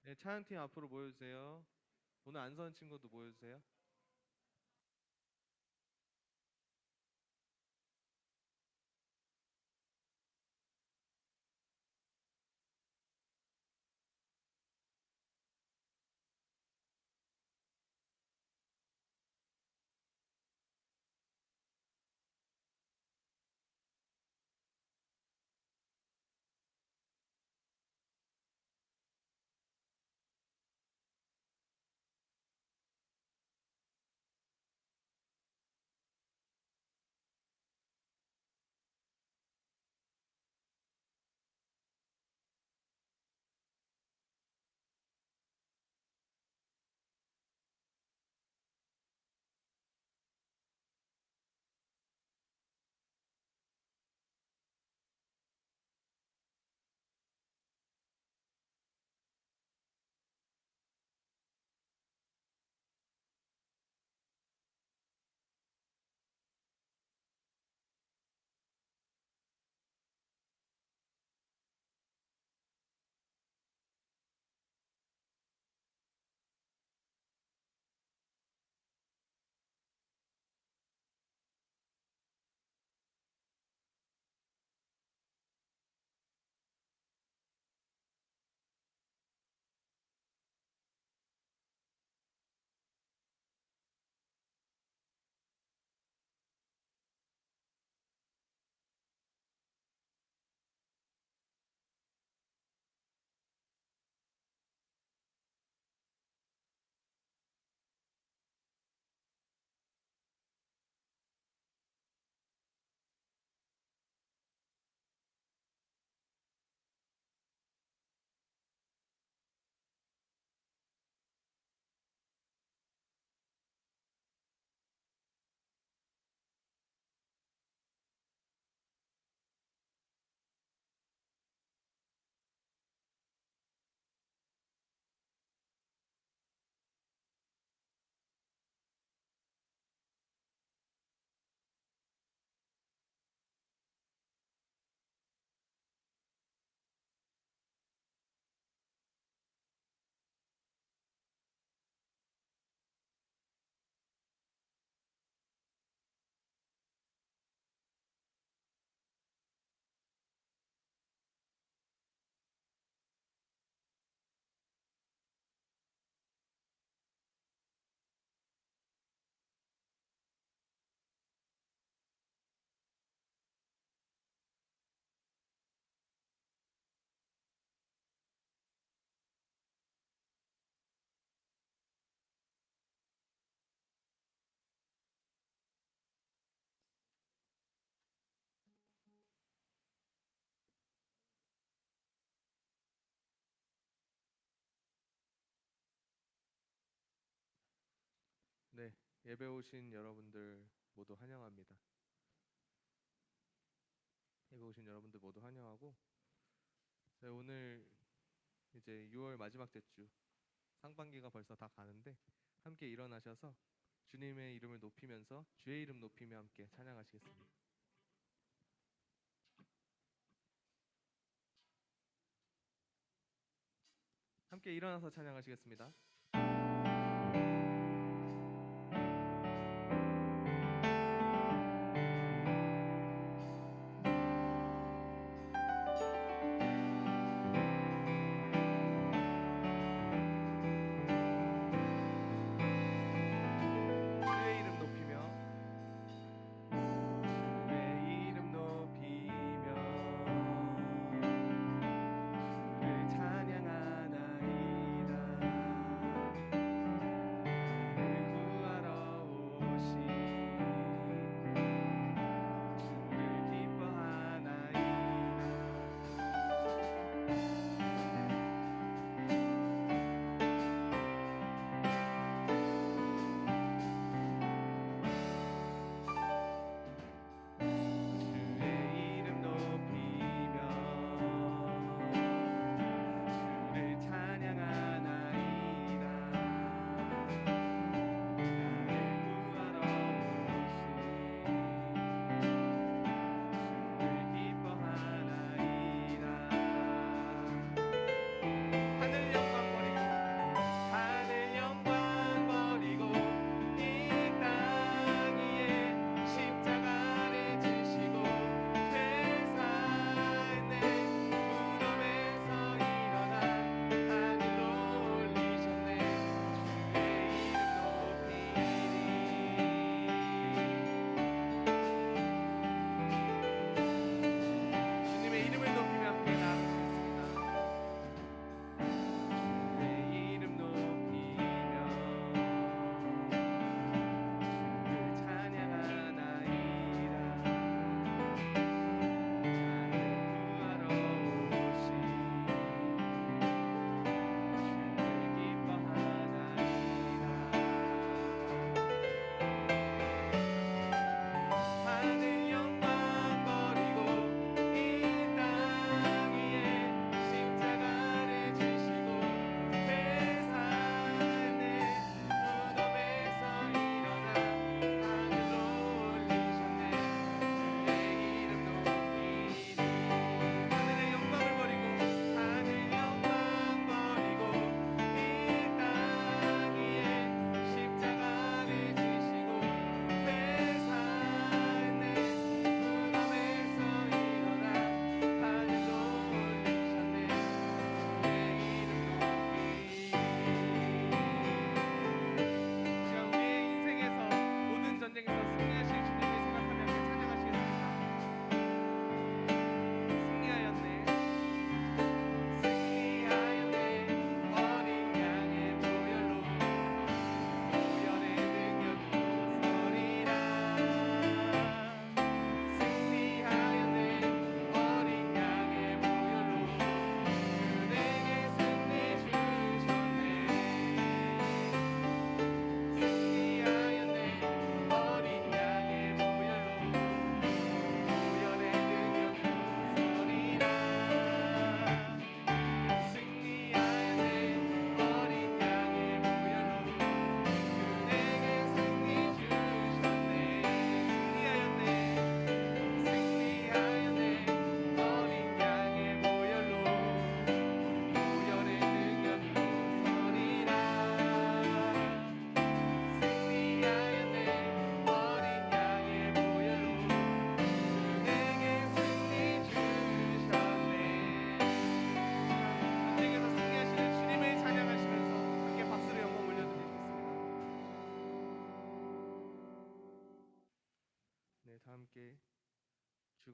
네, 찬양팀 앞으로 모여주세요. 오늘 안 서는 친구도 모여주세요. 네, 예배 오신 여러분들 모두 환영합니다. 예배 오신 여러분들 모두 환영하고, 네, 오늘 이제 6월 마지막 주 상반기가 벌써 다 가는데 함께 일어나셔서 주님의 이름을 높이면서 주의 이름 높이며 함께 찬양하시겠습니다. 함께 일어나서 찬양하시겠습니다. 주의 이름 높이며 주의 이름 높이며 주를 찬양하나이다.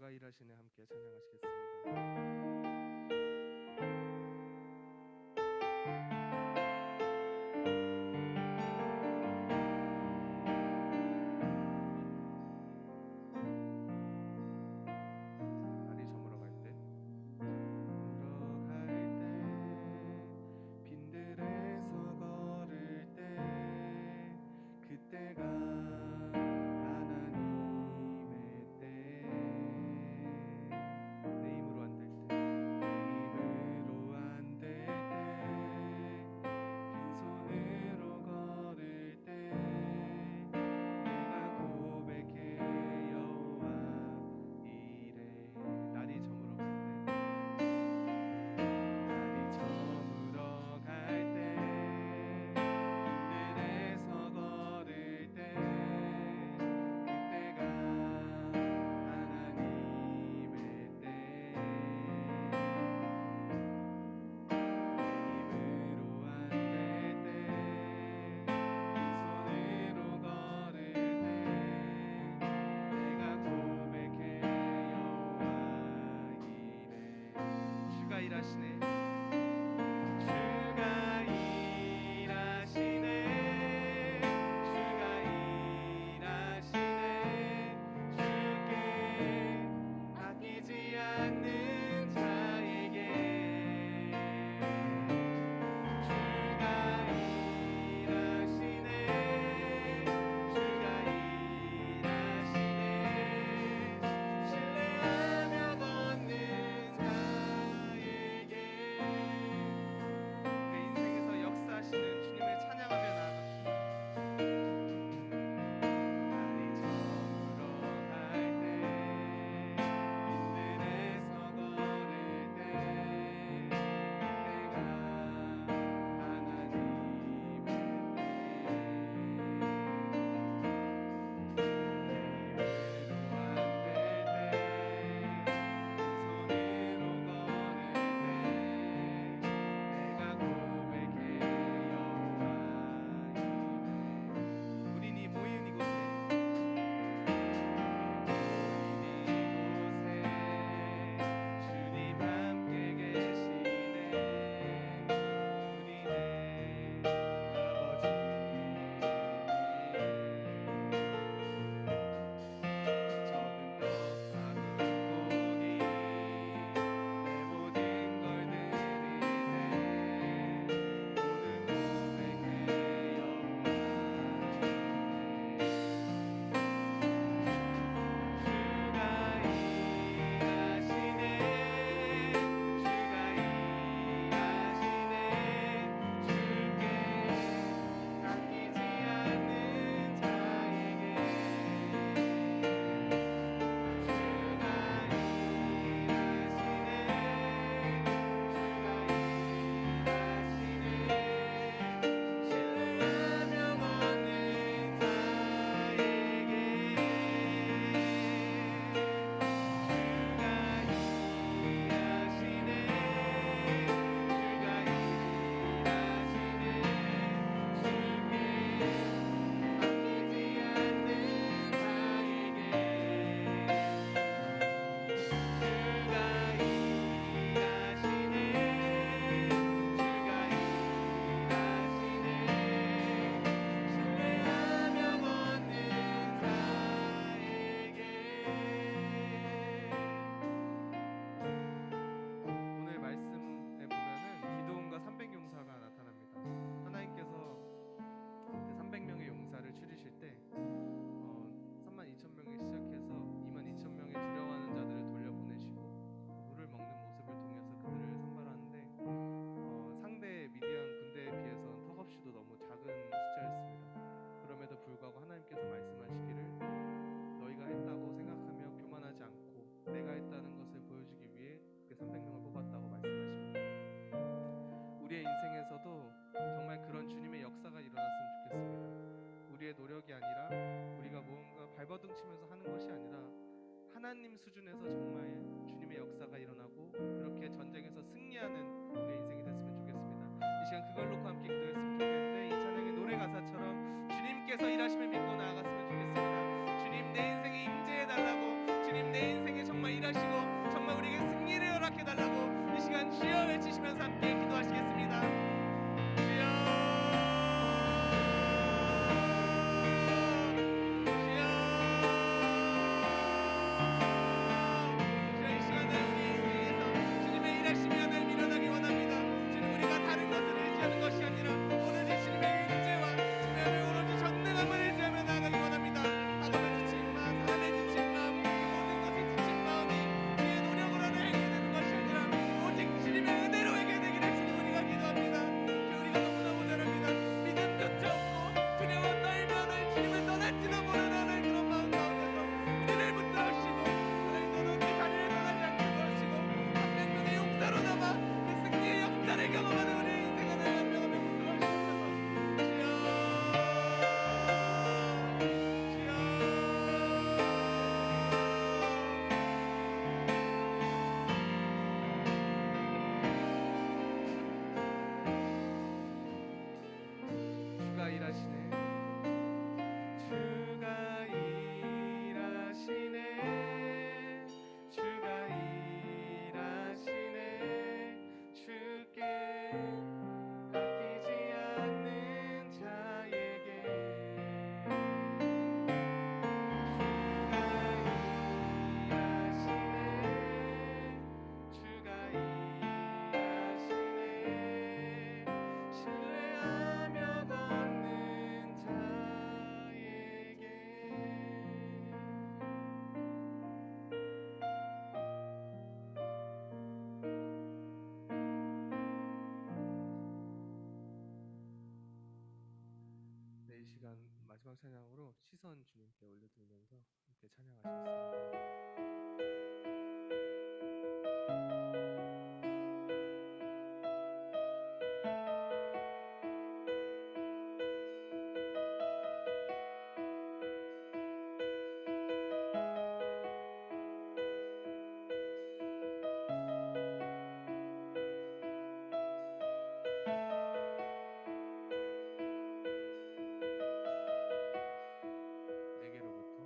주가 일하시네 함께 찬양하시겠습니다. 날이 저물어 갈 때, 물어갈 때, 빈들에서 걸을 때, 그때가 하나님의 때. 내 힘으로 안 될 때, 내 힘으로 안 될 때, 빈손으로 걸을 때, 내가 고백해 여호와 이래. 날이 저물어 갈 때, 날이 저물어 갈 때, 빈들에서 걸을 때, 그때가 하나님의 때. 힘으로 안 될 때, 빈손으로 걸을 때, 내가 고백해 여호와 이래. 주가 일하시네. 주가 일하시네. 주가 일하시네. 주께 아끼지 않는 자에게 주가 일하시네. 주가 일하시네. 신뢰하며 걷는 자에게 마지막 찬양으로 시선 주님께 올려드리면서 함께 찬양하시겠습니다. 내게로부터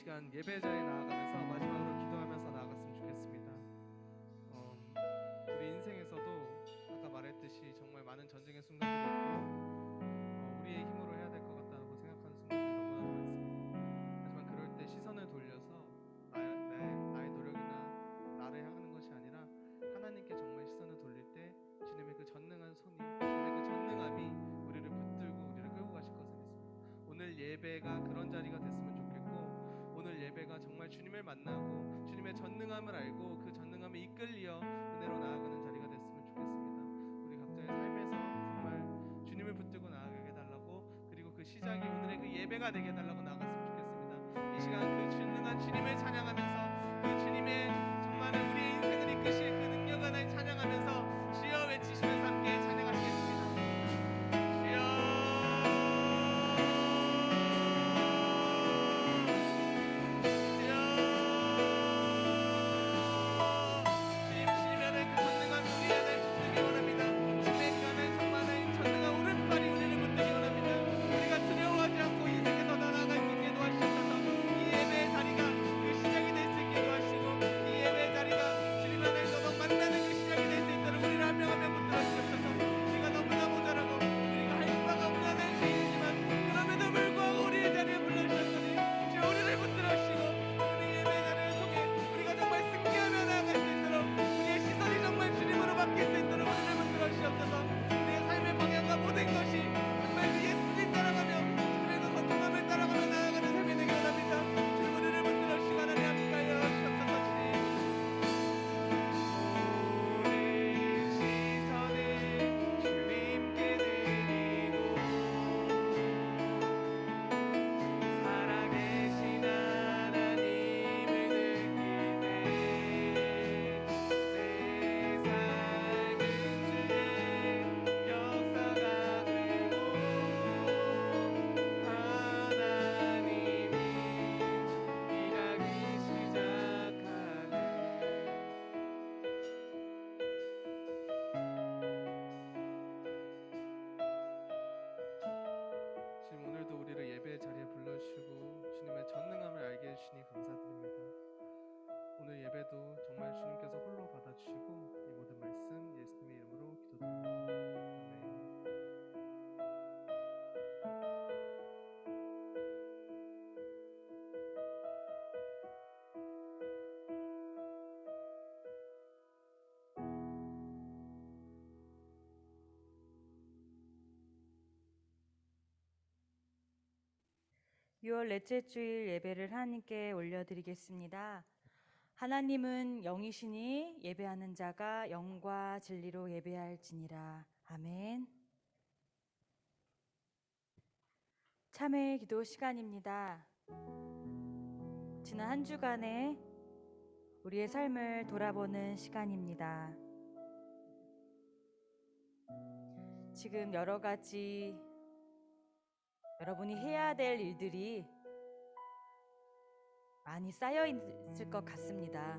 시간 예배자에 나아가면서 마지막으로 기도하면서 나아갔으면 좋겠습니다. 우리 인생에서도 아까 말했듯이 정말 많은 전쟁의 순간들이 있고 우리의 힘으로 해야 될 것 같다고 생각하는 순간들이 너무나도 많습니다. 하지만 그럴 때 시선을 돌려서 나의 노력이나 나를 향하는 것이 아니라 하나님께 정말 시선을 돌릴 때 주님의 그 전능한 손이, 주님의 그 전능함이 우리를 붙들고 우리를 끌고 가실 것을 믿습니다. 오늘 예배가 그런 자리가 됐으면 좋겠고, 오늘 예배가 정말 주님을 만나고 주님의 전능함을 알고 그 전능함에 이끌려 은혜로 나아가는 자리가 됐으면 좋겠습니다. 우리 각자의 삶에서 정말 주님을 붙들고 나아가게 해달라고, 그리고 그 시작이 오늘의 그 예배가 되게 해달라고 나아갔으면 좋겠습니다. 이 시간 그 전능한 주님을 찬양하면서 그 주님의 정말 우리의 인생을 이끄실 그 능력 하나를 찬양하면서 주여 외치시면서 함께 찬양하시겠습니다. 주여 오늘도 우리를 예배의 자리에 불러주시고 주님의 전능함을 알게 해주시니 감사드립니다. 오늘 예배도 정말 주님께서 홀로 받아주시고 이 모든 말씀 예수님의 이름으로 기도드립니다. 아멘. (6월) 넷째 주일 예배를 하나님께 올려드리겠습니다. 하나님은 영이시니 예배하는 자가 영과 진리로 예배할지니라. 아멘. 참회의 기도 시간입니다. 지난 한 주간의 우리의 삶을 돌아보는 시간입니다. 지금 여러 가지 여러분이 해야 될 일들이 많이 쌓여 있을 것 같습니다.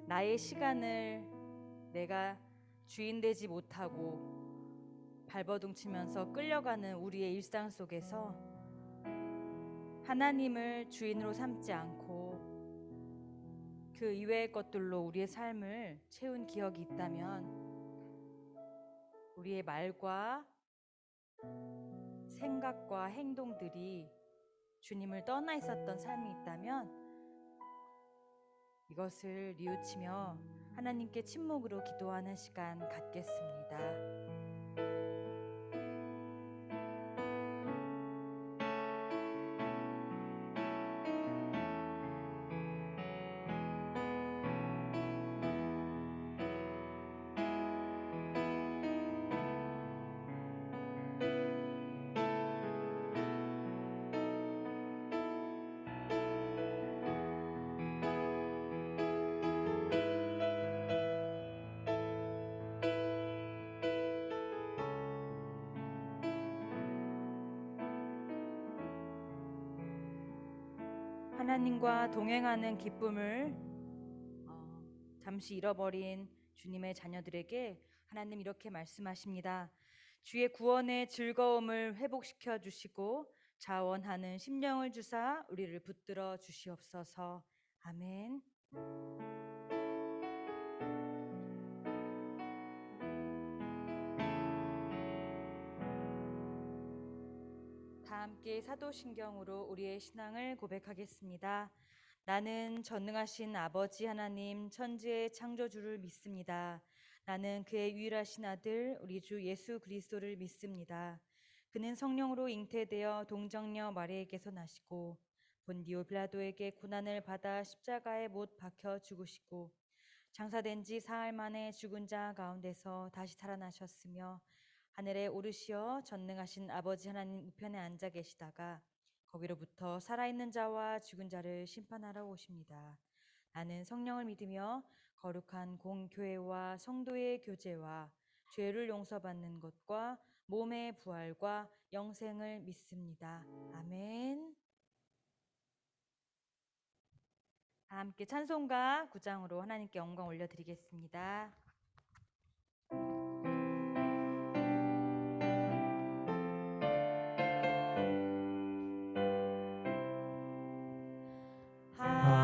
나의 시간을 내가 주인 되지 못하고 발버둥 치면서 끌려가는 우리의 일상 속에서 하나님을 주인으로 삼지 않고 그 이외의 것들로 우리의 삶을 채운 기억이 있다면, 우리의 말과 생각과 행동들이 주님을 떠나 있었던 삶이 있다면 이것을 뉘우치며 하나님께 침묵으로 기도하는 시간 갖겠습니다. 하나님과 동행하는 기쁨을 잠시 잃어버린 주님의 자녀들에게 하나님 이렇게 말씀하십니다. 주의 구원의 즐거움을 회복시켜 주시고 자원하는 심령을 주사 우리를 붙들어 주시옵소서. 아멘. 다 함께 사도신경으로 우리의 신앙을 고백하겠습니다. 나는 전능하신 아버지 하나님 천지의 창조주를 믿습니다. 나는 그의 유일하신 아들 우리 주 예수 그리스도를 믿습니다. 그는 성령으로 잉태되어 동정녀 마리에게서 나시고 본디오 빌라도에게 고난을 받아 십자가에 못 박혀 죽으시고 장사된 지 사흘 만에 죽은 자 가운데서 다시 살아나셨으며 하늘에 오르시어 전능하신 아버지 하나님 우편에 앉아 계시다가 거기로부터 살아있는 자와 죽은 자를 심판하러 오십니다. 나는 성령을 믿으며 거룩한 공교회와 성도의 교제와 죄를 용서받는 것과 몸의 부활과 영생을 믿습니다. 아멘. 다 함께 찬송가 9장으로 하나님께 영광 올려드리겠습니다.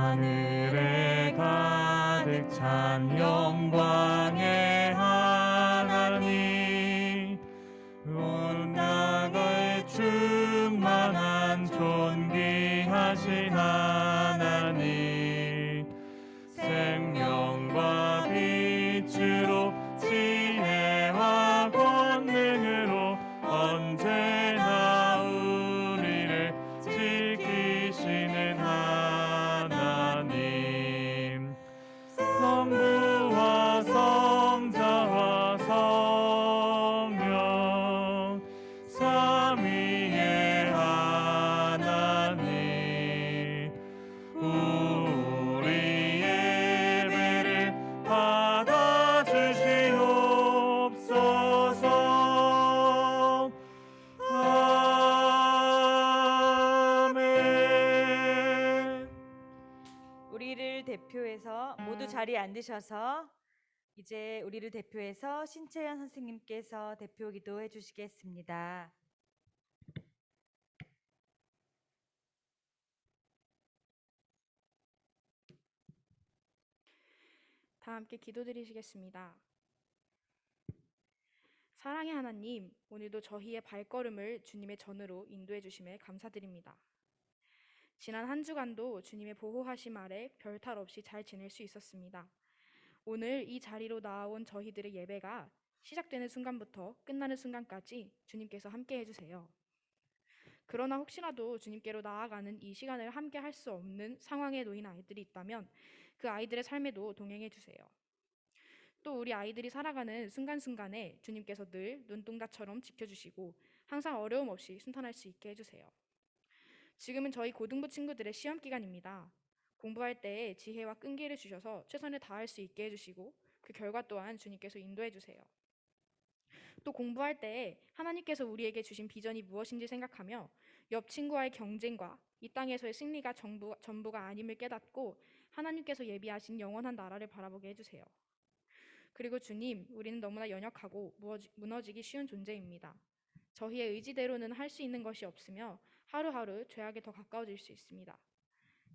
하늘에 가득 찬 영광의 하나님, 온 나라에 충만한 존귀하신 하나님, 생명과 빛으로 지혜와 권능으로 언제나 우리를 지키시는 하나님, 성부와 성자와 성령 삼위의 하나님, 우리 예배를 받아주시옵소서. 아멘. 우리를 대표해서 모두 자리에 앉으셔서 이제 우리를 대표해서 신채연 선생님께서 대표 기도해 주시겠습니다. 다 함께 기도드리시겠습니다. 사랑의 하나님, 오늘도 저희의 발걸음을 주님의 전으로 인도해 주심에 감사드립니다. 지난 한 주간도 주님의 보호하심 아래 별탈 없이 잘 지낼 수 있었습니다. 오늘 이 자리로 나아온 저희들의 예배가 시작되는 순간부터 끝나는 순간까지 주님께서 함께 해주세요. 그러나 혹시라도 주님께로 나아가는 이 시간을 함께 할 수 없는 상황에 놓인 아이들이 있다면 그 아이들의 삶에도 동행해 주세요. 또 우리 아이들이 살아가는 순간순간에 주님께서 늘 눈동자처럼 지켜주시고 항상 어려움 없이 순탄할 수 있게 해주세요. 지금은 저희 고등부 친구들의 시험 기간입니다. 공부할 때에 지혜와 끈기를 주셔서 최선을 다할 수 있게 해주시고 그 결과 또한 주님께서 인도해 주세요. 또 공부할 때에 하나님께서 우리에게 주신 비전이 무엇인지 생각하며 옆 친구와의 경쟁과 이 땅에서의 승리가 전부가 아님을 깨닫고 하나님께서 예비하신 영원한 나라를 바라보게 해주세요. 그리고 주님, 우리는 너무나 연약하고 무너지기 쉬운 존재입니다. 저희의 의지대로는 할 수 있는 것이 없으며 하루하루 죄악에 더 가까워질 수 있습니다.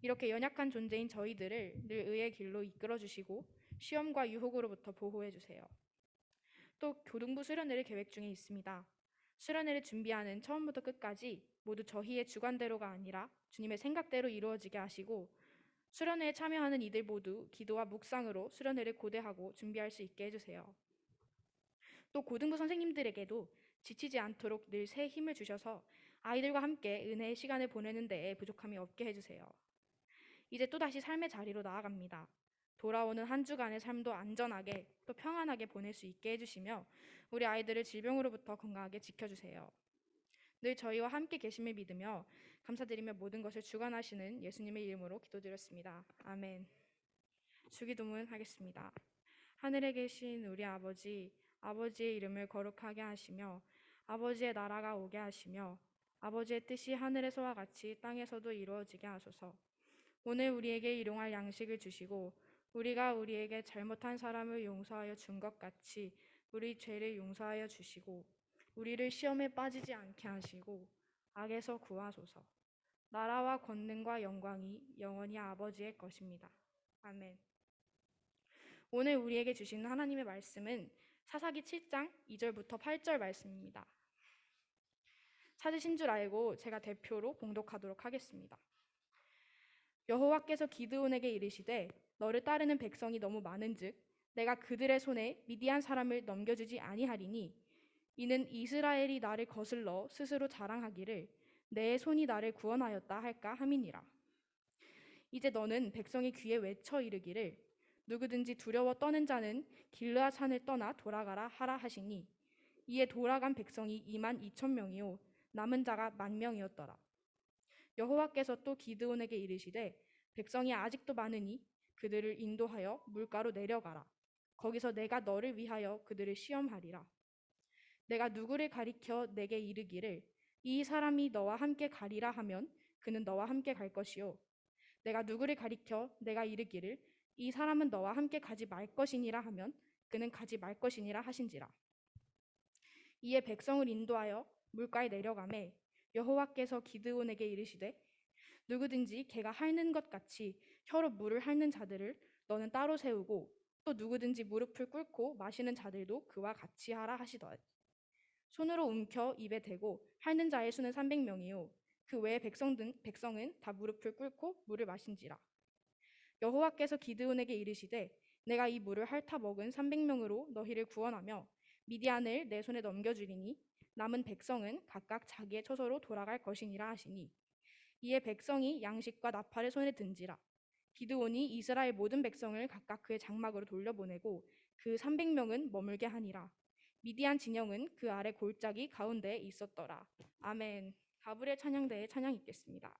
이렇게 연약한 존재인 저희들을 늘 의의 길로 이끌어 주시고 시험과 유혹으로부터 보호해 주세요. 또 교등부 수련회를 계획 중에 있습니다. 수련회를 준비하는 처음부터 끝까지 모두 저희의 주관대로가 아니라 주님의 생각대로 이루어지게 하시고 수련회에 참여하는 이들 모두 기도와 묵상으로 수련회를 고대하고 준비할 수 있게 해주세요. 또 고등부 선생님들에게도 지치지 않도록 늘 새 힘을 주셔서 아이들과 함께 은혜의 시간을 보내는 데에 부족함이 없게 해주세요. 이제 또다시 삶의 자리로 나아갑니다. 돌아오는 한 주간의 삶도 안전하게 또 평안하게 보낼 수 있게 해주시며 우리 아이들을 질병으로부터 건강하게 지켜주세요. 늘 저희와 함께 계심을 믿으며 감사드리며 모든 것을 주관하시는 예수님의 이름으로 기도드렸습니다. 아멘. 주기도문 하겠습니다. 하늘에 계신 우리 아버지, 아버지의 이름을 거룩하게 하시며 아버지의 나라가 오게 하시며 아버지의 뜻이 하늘에서와 같이 땅에서도 이루어지게 하소서. 오늘 우리에게 일용할 양식을 주시고 우리가 우리에게 잘못한 사람을 용서하여 준 것 같이 우리 죄를 용서하여 주시고 우리를 시험에 빠지지 않게 하시고 악에서 구하소서. 나라와 권능과 영광이 영원히 아버지의 것입니다. 아멘. 오늘 우리에게 주시는 하나님의 말씀은 사사기 7장 2절부터 8절 말씀입니다. 찾으신 줄 알고 제가 대표로 봉독하도록 하겠습니다. 여호와께서 기드온에게 이르시되 너를 따르는 백성이 너무 많은즉 내가 그들의 손에 미디안 사람을 넘겨주지 아니하리니 이는 이스라엘이 나를 거슬러 스스로 자랑하기를 내 손이 나를 구원하였다 할까 함이니라. 이제 너는 백성의 귀에 외쳐 이르기를 누구든지 두려워 떠는 자는 길르앗 산을 떠나 돌아가라 하라 하시니 이에 돌아간 백성이 2만 2천 명이요 남은 자가 10,000명이었더라. 여호와께서 또 기드온에게 이르시되 백성이 아직도 많으니 그들을 인도하여 물가로 내려가라. 거기서 내가 너를 위하여 그들을 시험하리라. 내가 누구를 가리켜 내게 이르기를 이 사람이 너와 함께 가리라 하면 그는 너와 함께 갈 것이요 내가 누구를 가리켜 내가 이르기를 이 사람은 너와 함께 가지 말 것이니라 하면 그는 가지 말 것이니라 하신지라. 이에 백성을 인도하여 물가에 내려가매 여호와께서 기드온에게 이르시되 누구든지 개가 핥는 것 같이 혀로 물을 핥는 자들을 너는 따로 세우고 또 누구든지 무릎을 꿇고 마시는 자들도 그와 같이 하라 하시더라. 손으로 움켜 입에 대고 핥는 자의 수는 300명이요 그 외의 백성은 다 무릎을 꿇고 물을 마신지라. 여호와께서 기드온에게 이르시되 내가 이 물을 핥아 먹은 300명으로 너희를 구원하며 미디안을 내 손에 넘겨주리니 남은 백성은 각각 자기의 처소로 돌아갈 것이니라 하시니 이에 백성이 양식과 나팔을 손에 든지라. 기드온이 이스라엘 모든 백성을 각각 그의 장막으로 돌려보내고 그 300명은 머물게 하니라. 미디안 진영은 그 아래 골짜기 가운데에 있었더라. 아멘. 가브리엘 찬양대의 찬양 읽겠습니다.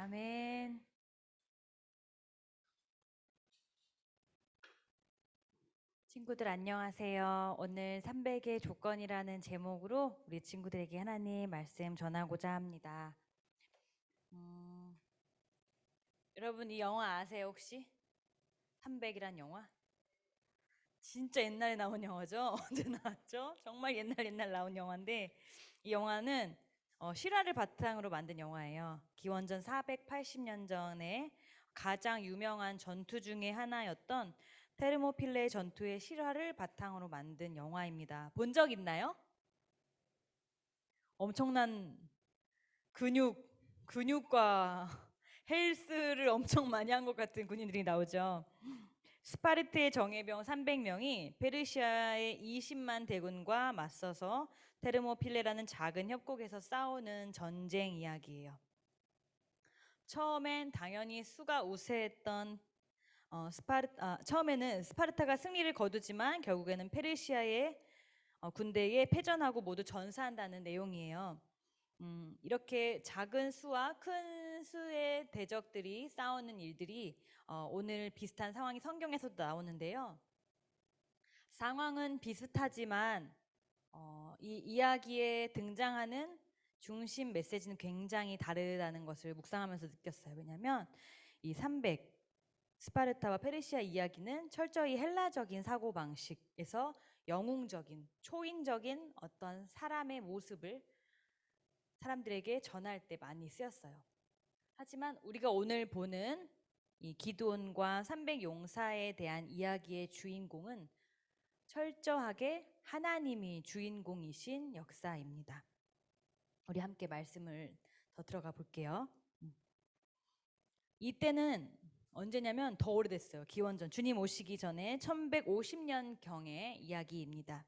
아멘. 친구들 안녕하세요. 오늘 300의 조건이라는 제목으로 우리 친구들에게 하나님 말씀 전하고자 합니다. 여러분 이 영화 아세요 혹시? 300이란 영화? 진짜 옛날에 나온 영화죠? 언제 나왔죠? 정말 옛날 나온 영화인데 이 영화는 실화를 바탕으로 만든 영화예요. 기원전 480년 전에 가장 유명한 전투 중에 하나였던 테르모필레 전투의 실화를 바탕으로 만든 영화입니다. 본 적 있나요? 엄청난 근육과 헬스를 엄청 많이 한 것 같은 군인들이 나오죠. 스파르트의 정예병 300명이 페르시아의 20만 대군과 맞서서 테르모필레라는 작은 협곡에서 싸우는 전쟁 이야기예요. 처음엔 당연히 수가 우세했던 처음에는 스파르타가 승리를 거두지만 결국에는 페르시아의 군대에 패전하고 모두 전사한다는 내용이에요. 이렇게 작은 수와 큰 수의 대적들이 싸우는 일들이 오늘 비슷한 상황이 성경에서도 나오는데요. 상황은 비슷하지만 이 이야기에 등장하는 중심 메시지는 굉장히 다르다는 것을 묵상하면서 느꼈어요. 왜냐하면 이 300 스파르타와 페르시아 이야기는 철저히 헬라적인 사고방식에서 영웅적인 초인적인 어떤 사람의 모습을 사람들에게 전할 때 많이 쓰였어요. 하지만 우리가 오늘 보는 이 기드온과 300 용사에 대한 이야기의 주인공은 철저하게 하나님이 주인공이신 역사입니다. 우리 함께 말씀을 더 들어가 볼게요. 이때는 언제냐면 더 오래됐어요. 기원전 주님 오시기 전에 1150년경의 이야기입니다.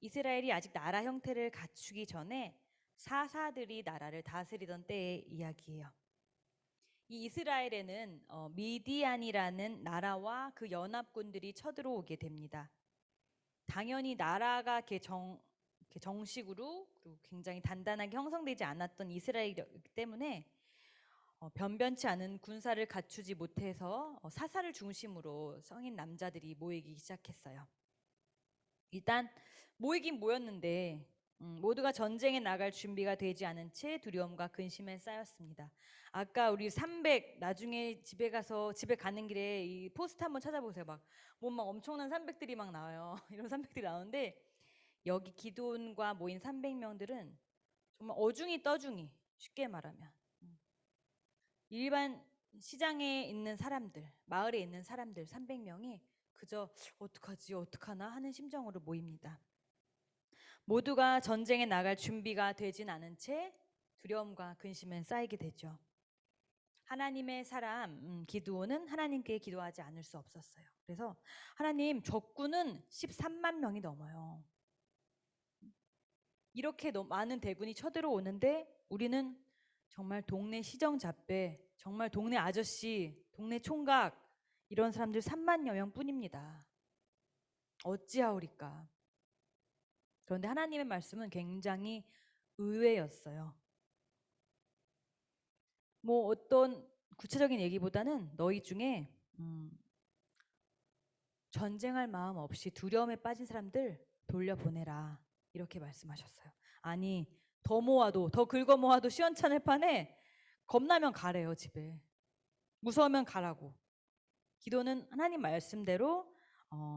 이스라엘이 아직 나라 형태를 갖추기 전에 사사들이 나라를 다스리던 때의 이야기예요. 이 이스라엘에는 미디안이라는 나라와 그 연합군들이 쳐들어오게 됩니다. 당연히 나라가 정식으로 그리고 굉장히 단단하게 형성되지 않았던 이스라엘이기 때문에 변변치 않은 군사를 갖추지 못해서 사사를 중심으로 성인 남자들이 모이기 시작했어요. 일단 모이긴 모였는데 모두가 전쟁에 나갈 준비가 되지 않은 채 두려움과 근심에 쌓였습니다. 아까 우리 300 나중에 집에 가는 길에 이 포스트 한번 찾아보세요. 막 엄청난 300들이 막 나와요. 이런 300들이 나오는데 여기 기드온과 모인 300명들은 정말 어중이 떠중이 쉽게 말하면 일반 시장에 있는 사람들, 마을에 있는 사람들 300명이 그저 어떡하나 하는 심정으로 모입니다. 모두가 전쟁에 나갈 준비가 되진 않은 채 두려움과 근심에 쌓이게 되죠. 하나님의 사람 기드온은 하나님께 기도하지 않을 수 없었어요. 그래서 하나님 적군은 13만 명이 넘어요. 이렇게 많은 대군이 쳐들어오는데 우리는 정말 동네 시정잡배, 정말 동네 아저씨, 동네 총각 이런 사람들 3만여 명뿐입니다. 어찌하오리까. 그런데 하나님의 말씀은 굉장히 의외였어요. 어떤 구체적인 얘기보다는 너희 중에 전쟁할 마음 없이 두려움에 빠진 사람들 돌려보내라 이렇게 말씀하셨어요. 아니 더 긁어 모아도 시원찮을 판에 겁나면 가래요 집에. 무서우면 가라고. 기도는 하나님 말씀대로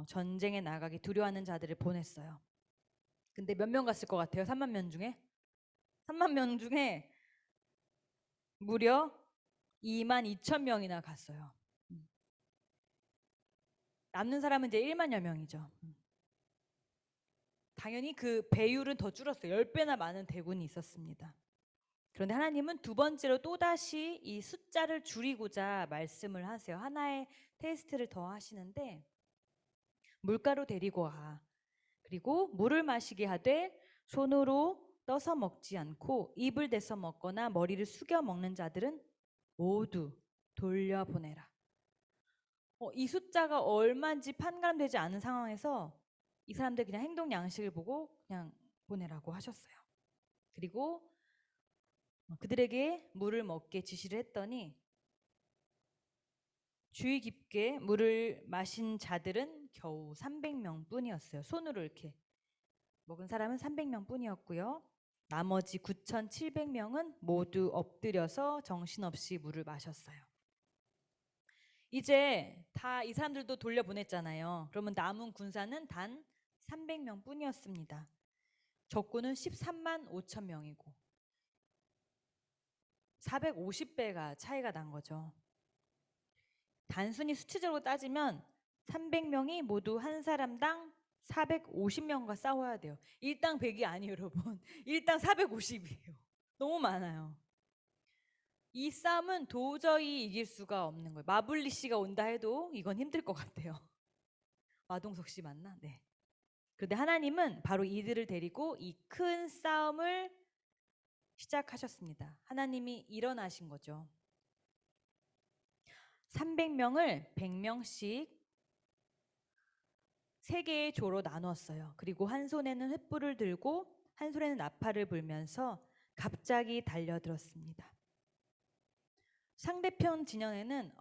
전쟁에 나가기 두려워하는 자들을 보냈어요. 근데 몇 명 갔을 것 같아요? 3만 명 중에? 3만 명 중에 무려 2만 2천 명이나 갔어요. 남는 사람은 이제 1만여 명이죠. 당연히 그 배율은 더 줄었어요. 10배나 많은 대군이 있었습니다. 그런데 하나님은 두 번째로 또다시 이 숫자를 줄이고자 말씀을 하세요. 하나의 테스트를 더 하시는데 물가로 데리고 와. 그리고 물을 마시게 하되 손으로 떠서 먹지 않고 입을 대서 먹거나 머리를 숙여 먹는 자들은 모두 돌려보내라. 이 숫자가 얼마인지 판가름되지 않은 상황에서 이 사람들 그냥 행동 양식을 보고 그냥 보내라고 하셨어요. 그리고 그들에게 물을 먹게 지시를 했더니 주의 깊게 물을 마신 자들은 겨우 300명 뿐이었어요. 손으로 이렇게 먹은 사람은 300명 뿐이었고요. 나머지 9,700명은 모두 엎드려서 정신없이 물을 마셨어요. 이제 다 이 사람들도 돌려보냈잖아요. 그러면 남은 군사는 단 300명 뿐이었습니다. 적군은 13만 5천 명이고 450배가 차이가 난 거죠. 단순히 수치적으로 따지면 300명이 모두 한 사람당 450명과 싸워야 돼요. 일당 100이 아니에요, 여러분. 일당 450이에요. 너무 많아요. 이 싸움은 도저히 이길 수가 없는 거예요. 마블리 씨가 온다 해도 이건 힘들 것 같아요. 마동석 씨 맞나? 네. 그런데 하나님은 바로 이들을 데리고 이 큰 싸움을 시작하셨습니다. 하나님이 일어나신 거죠. 300명을 100명씩 3개의 조로 나눴어요. 그리고 한 손에는 횃불을 들고 한 손에는 나팔을 불면서 갑자기 달려들었습니다. 상대편 진영에는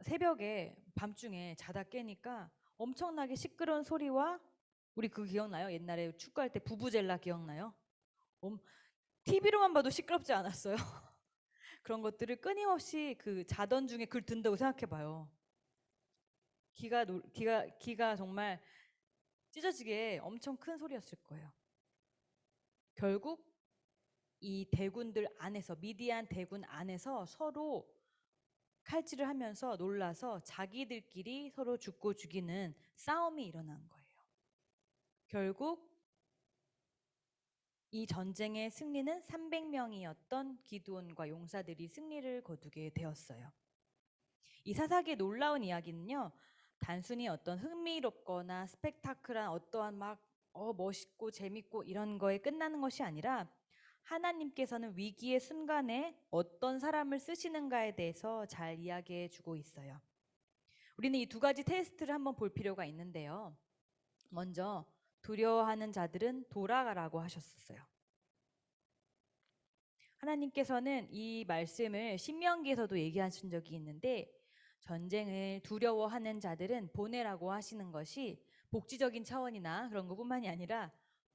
새벽에 밤중에 자다 깨니까 엄청나게 시끄러운 소리와 우리 그거 기억나요? 옛날에 축구할 때 부부젤라 기억나요? TV로만 봐도 시끄럽지 않았어요? 그런 것들을 끊임없이 그 자던 중에 그걸 듣는다고 생각해 봐요. 귀가 정말 찢어지게 엄청 큰 소리였을 거예요. 결국 이 대군들 안에서 미디안 대군 안에서 서로 칼질을 하면서 놀라서 자기들끼리 서로 죽고 죽이는 싸움이 일어난 거예요. 결국 이 전쟁의 승리는 300명이었던 기드온과 용사들이 승리를 거두게 되었어요. 이 사사기의 놀라운 이야기는요, 단순히 어떤 흥미롭거나 스펙타클한 어떠한 막 멋있고 재밌고 이런 거에 끝나는 것이 아니라 하나님께서는 위기의 순간에 어떤 사람을 쓰시는가에 대해서 잘 이야기해 주고 있어요. 우리는 이 두 가지 테스트를 한번 볼 필요가 있는데요. 먼저 두려워하는 자들은 돌아가라고 하셨었어요. 하나님께서는 이 말씀을 신명기에서도 얘기하신 적이 있는데 전쟁을 두려워하는 자들은 보내라고 하시는 것이 복지적인 차원이나 그런 것뿐만이 아니라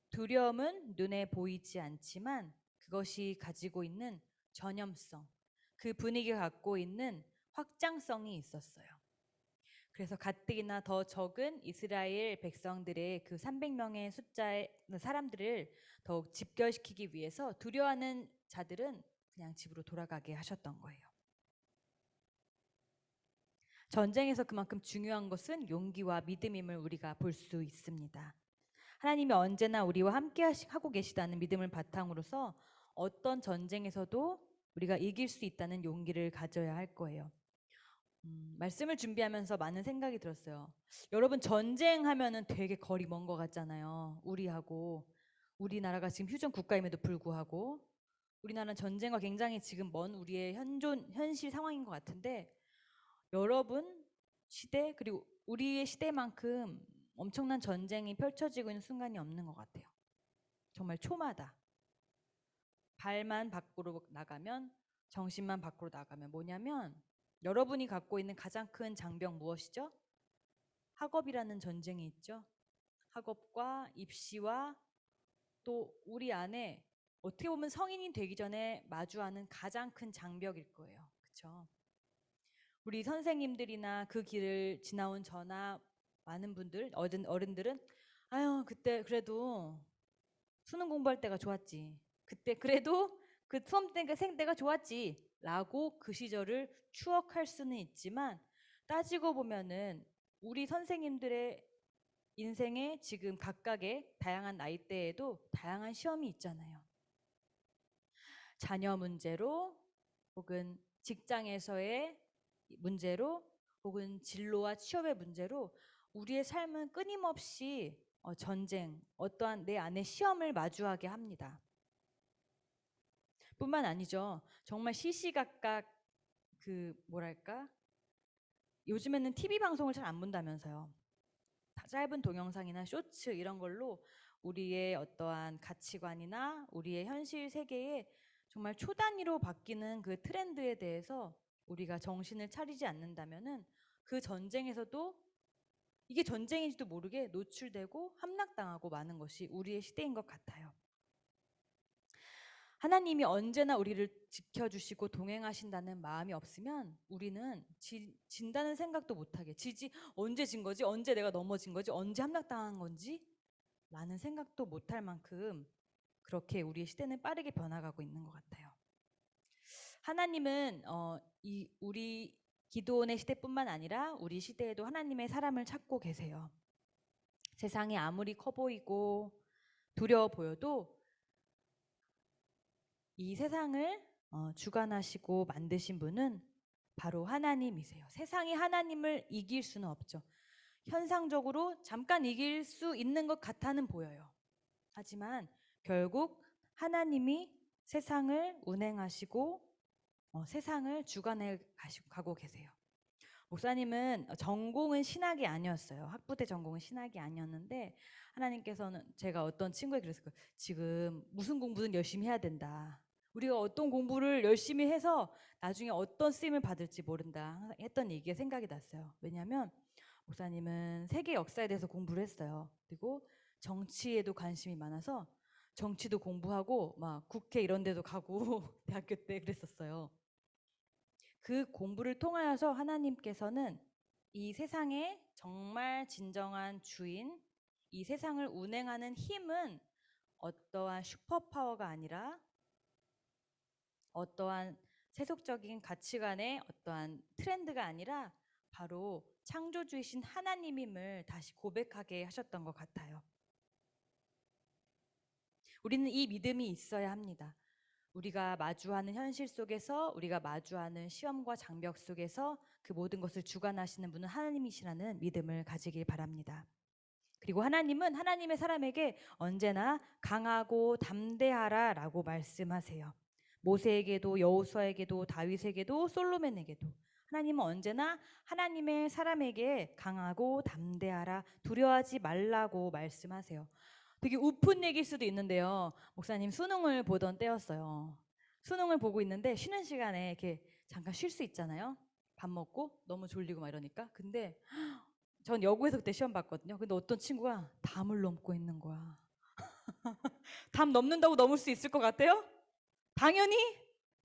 두려움은 눈에 보이지 않지만 그것이 가지고 있는 전염성, 그 분위기가 갖고 있는 확장성이 있었어요. 그래서 가뜩이나 더 적은 이스라엘 백성들의 그 300명의 숫자의 사람들을 더욱 집결시키기 위해서 두려워하는 자들은 그냥 집으로 돌아가게 하셨던 거예요. 전쟁에서 그만큼 중요한 것은 용기와 믿음임을 우리가 볼 수 있습니다. 하나님이 언제나 우리와 함께 하고 계시다는 믿음을 바탕으로서 어떤 전쟁에서도 우리가 이길 수 있다는 용기를 가져야 할 거예요. 말씀을 준비하면서 많은 생각이 들었어요. 여러분 전쟁하면은 되게 거리 먼 것 같잖아요. 우리나라가 지금 휴전 국가임에도 불구하고 우리나라는 전쟁과 굉장히 지금 먼 우리의 현실 상황인 것 같은데 여러분 시대 그리고 우리의 시대만큼 엄청난 전쟁이 펼쳐지고 있는 순간이 없는 것 같아요. 정말 초마다 발만 밖으로 나가면 정신만 밖으로 나가면 뭐냐면 여러분이 갖고 있는 가장 큰 장벽 무엇이죠? 학업이라는 전쟁이 있죠. 학업과 입시와 또 우리 안에 어떻게 보면 성인이 되기 전에 마주하는 가장 큰 장벽일 거예요. 그렇죠? 우리 선생님들이나 그 길을 지나온 저나 많은 분들, 어른들은 아유 그때 그래도 수능 공부할 때가 좋았지. 그때 그래도 그 수험 때가 생때가 좋았지. 라고 그 시절을 추억할 수는 있지만 따지고 보면은 우리 선생님들의 인생에 지금 각각의 다양한 나이대에도 다양한 시험이 있잖아요. 자녀 문제로 혹은 직장에서의 문제로 혹은 진로와 취업의 문제로 우리의 삶은 끊임없이 전쟁, 어떠한 내 안에 시험을 마주하게 합니다. 뿐만 아니죠. 정말 시시각각 요즘에는 TV 방송을 잘 안 본다면서요. 짧은 동영상이나 쇼츠 이런 걸로 우리의 어떠한 가치관이나 우리의 현실 세계에 정말 초단위로 바뀌는 그 트렌드에 대해서 우리가 정신을 차리지 않는다면은 그 전쟁에서도 이게 전쟁인지도 모르게 노출되고 함락당하고 마는 것이 우리의 시대인 것 같아요. 하나님이 언제나 우리를 지켜주시고 동행하신다는 마음이 없으면 우리는 진다는 생각도 못하게 언제 진 거지? 언제 내가 넘어진 거지? 언제 함락당한 건지? 라는 생각도 못할 만큼 그렇게 우리의 시대는 빠르게 변화가고 있는 것 같아요. 하나님은 우리 기도원의 시대뿐만 아니라 우리 시대에도 하나님의 사람을 찾고 계세요. 세상이 아무리 커 보이고 두려워 보여도 이 세상을 주관하시고 만드신 분은 바로 하나님이세요. 세상이 하나님을 이길 수는 없죠. 현상적으로 잠깐 이길 수 있는 것 같아는 보여요. 하지만 결국 하나님이 세상을 운행하시고 세상을 주관해 가고 계세요. 목사님은 전공은 신학이 아니었어요. 학부대 전공은 신학이 아니었는데 하나님께서는 제가 어떤 친구에게 그랬을 거예요. 지금 무슨 공부든 열심히 해야 된다. 우리가 어떤 공부를 열심히 해서 나중에 어떤 쓰임을 받을지 모른다 했던 얘기가 생각이 났어요. 왜냐하면 목사님은 세계 역사에 대해서 공부를 했어요. 그리고 정치에도 관심이 많아서 정치도 공부하고 막 국회 이런 데도 가고 대학교 때 그랬었어요. 그 공부를 통하여서 하나님께서는 이 세상의 정말 진정한 주인, 이 세상을 운행하는 힘은 어떠한 슈퍼파워가 아니라 어떠한 세속적인 가치관의 어떠한 트렌드가 아니라 바로 창조주이신 하나님임을 다시 고백하게 하셨던 것 같아요. 우리는 이 믿음이 있어야 합니다. 우리가 마주하는 현실 속에서, 우리가 마주하는 시험과 장벽 속에서 그 모든 것을 주관하시는 분은 하나님이시라는 믿음을 가지길 바랍니다. 그리고 하나님은 하나님의 사람에게 언제나 강하고 담대하라 라고 말씀하세요. 모세에게도 여호수아에게도 다윗에게도 솔로몬에게도 하나님은 언제나 하나님의 사람에게 강하고 담대하라, 두려워하지 말라고 말씀하세요. 되게 우픈 얘기일 수도 있는데요. 목사님 수능을 보던 때였어요. 수능을 보고 있는데 쉬는 시간에 이렇게 잠깐 쉴 수 있잖아요. 밥 먹고 너무 졸리고 막 이러니까. 근데 전 여고에서 그때 시험 봤거든요. 근데 어떤 친구가 담을 넘고 있는 거야. 담 넘는다고 넘을 수 있을 것 같아요? 당연히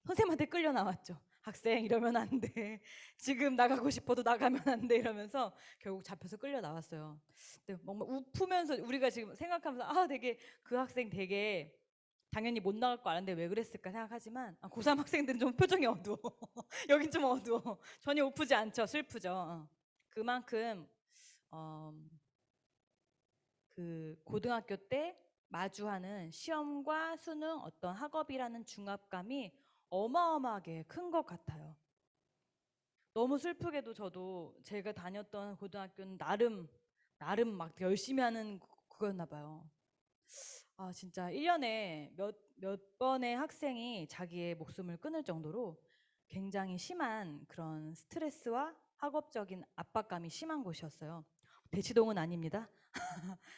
선생님한테 끌려 나왔죠. 학생 이러면 안 돼. 지금 나가고 싶어도 나가면 안 돼 이러면서 결국 잡혀서 끌려 나왔어요. 근데 뭔가 우프면서 우리가 지금 생각하면서 되게 그 학생 되게 당연히 못 나갈 거 아는데 왜 그랬을까 생각하지만 고3 학생들은 좀 표정이 어두워. 여긴 좀 어두워. 전혀 우프지 않죠. 슬프죠. 그만큼 그 고등학교 때 마주하는 시험과 수능 어떤 학업이라는 중압감이 어마어마하게 큰 것 같아요. 너무 슬프게도 저도 제가 다녔던 고등학교는 나름 막 열심히 하는 그거였나 봐요. 진짜 1년에 몇 번의 학생이 자기의 목숨을 끊을 정도로 굉장히 심한 그런 스트레스와 학업적인 압박감이 심한 곳이었어요. 대치동은 아닙니다.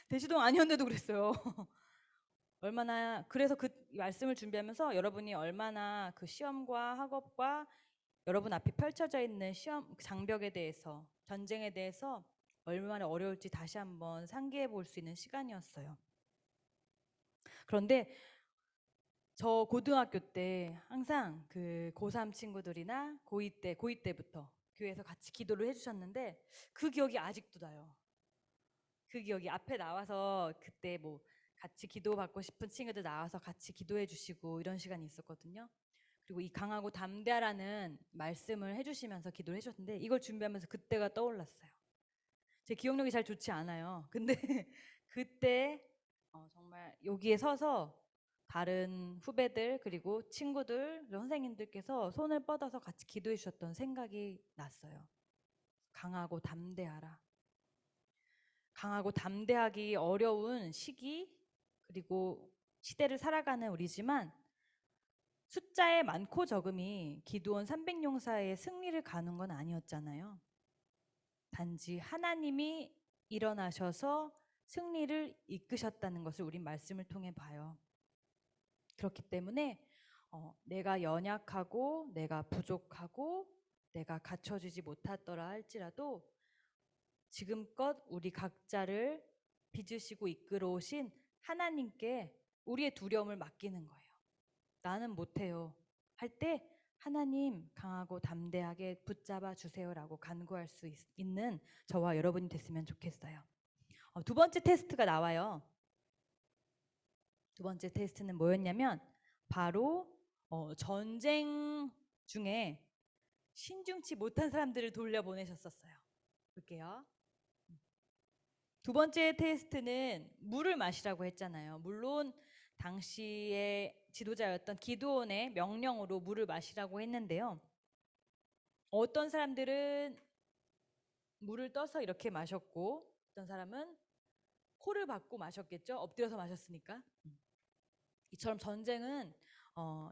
대치동 아니었는데도 그랬어요. 그래서 그 말씀을 준비하면서 여러분이 얼마나 그 시험과 학업과 여러분 앞에 펼쳐져 있는 시험 장벽에 대해서, 전쟁에 대해서 얼마나 어려울지 다시 한번 상기해 볼 수 있는 시간이었어요. 그런데 저 고등학교 때 항상 그 고3 친구들이나 고2 때부터 교회에서 같이 기도를 해주셨는데 그 기억이 아직도 나요. 그 기억이 앞에 나와서 그때 뭐 같이 기도받고 싶은 친구들 나와서 같이 기도해 주시고 이런 시간이 있었거든요. 그리고 이 강하고 담대하라는 말씀을 해주시면서 기도를 해주셨는데 이걸 준비하면서 그때가 떠올랐어요. 제 기억력이 잘 좋지 않아요. 근데 그때 정말 여기에 서서 다른 후배들 그리고 친구들, 선생님들께서 손을 뻗어서 같이 기도해 주셨던 생각이 났어요. 강하고 담대하라. 강하고 담대하기 어려운 시기 그리고 시대를 살아가는 우리지만 숫자의 많고 적음이 기드온 300용사의 승리를 가는 건 아니었잖아요. 단지 하나님이 일어나셔서 승리를 이끄셨다는 것을 우린 말씀을 통해 봐요. 그렇기 때문에 내가 연약하고 내가 부족하고 내가 갖춰주지 못하더라 할지라도 지금껏 우리 각자를 빚으시고 이끌어 오신 하나님께 우리의 두려움을 맡기는 거예요. 나는 못해요. 할 때 하나님 강하고 담대하게 붙잡아 주세요라고 간구할 수 있는 저와 여러분이 됐으면 좋겠어요. 두 번째 테스트가 나와요. 두 번째 테스트는 뭐였냐면 바로 전쟁 중에 신중치 못한 사람들을 돌려보내셨었어요. 볼게요. 두 번째 테스트는 물을 마시라고 했잖아요. 물론 당시의 지도자였던 기드온의 명령으로 물을 마시라고 했는데요. 어떤 사람들은 물을 떠서 이렇게 마셨고 어떤 사람은 코를 박고 마셨겠죠. 엎드려서 마셨으니까. 이처럼 전쟁은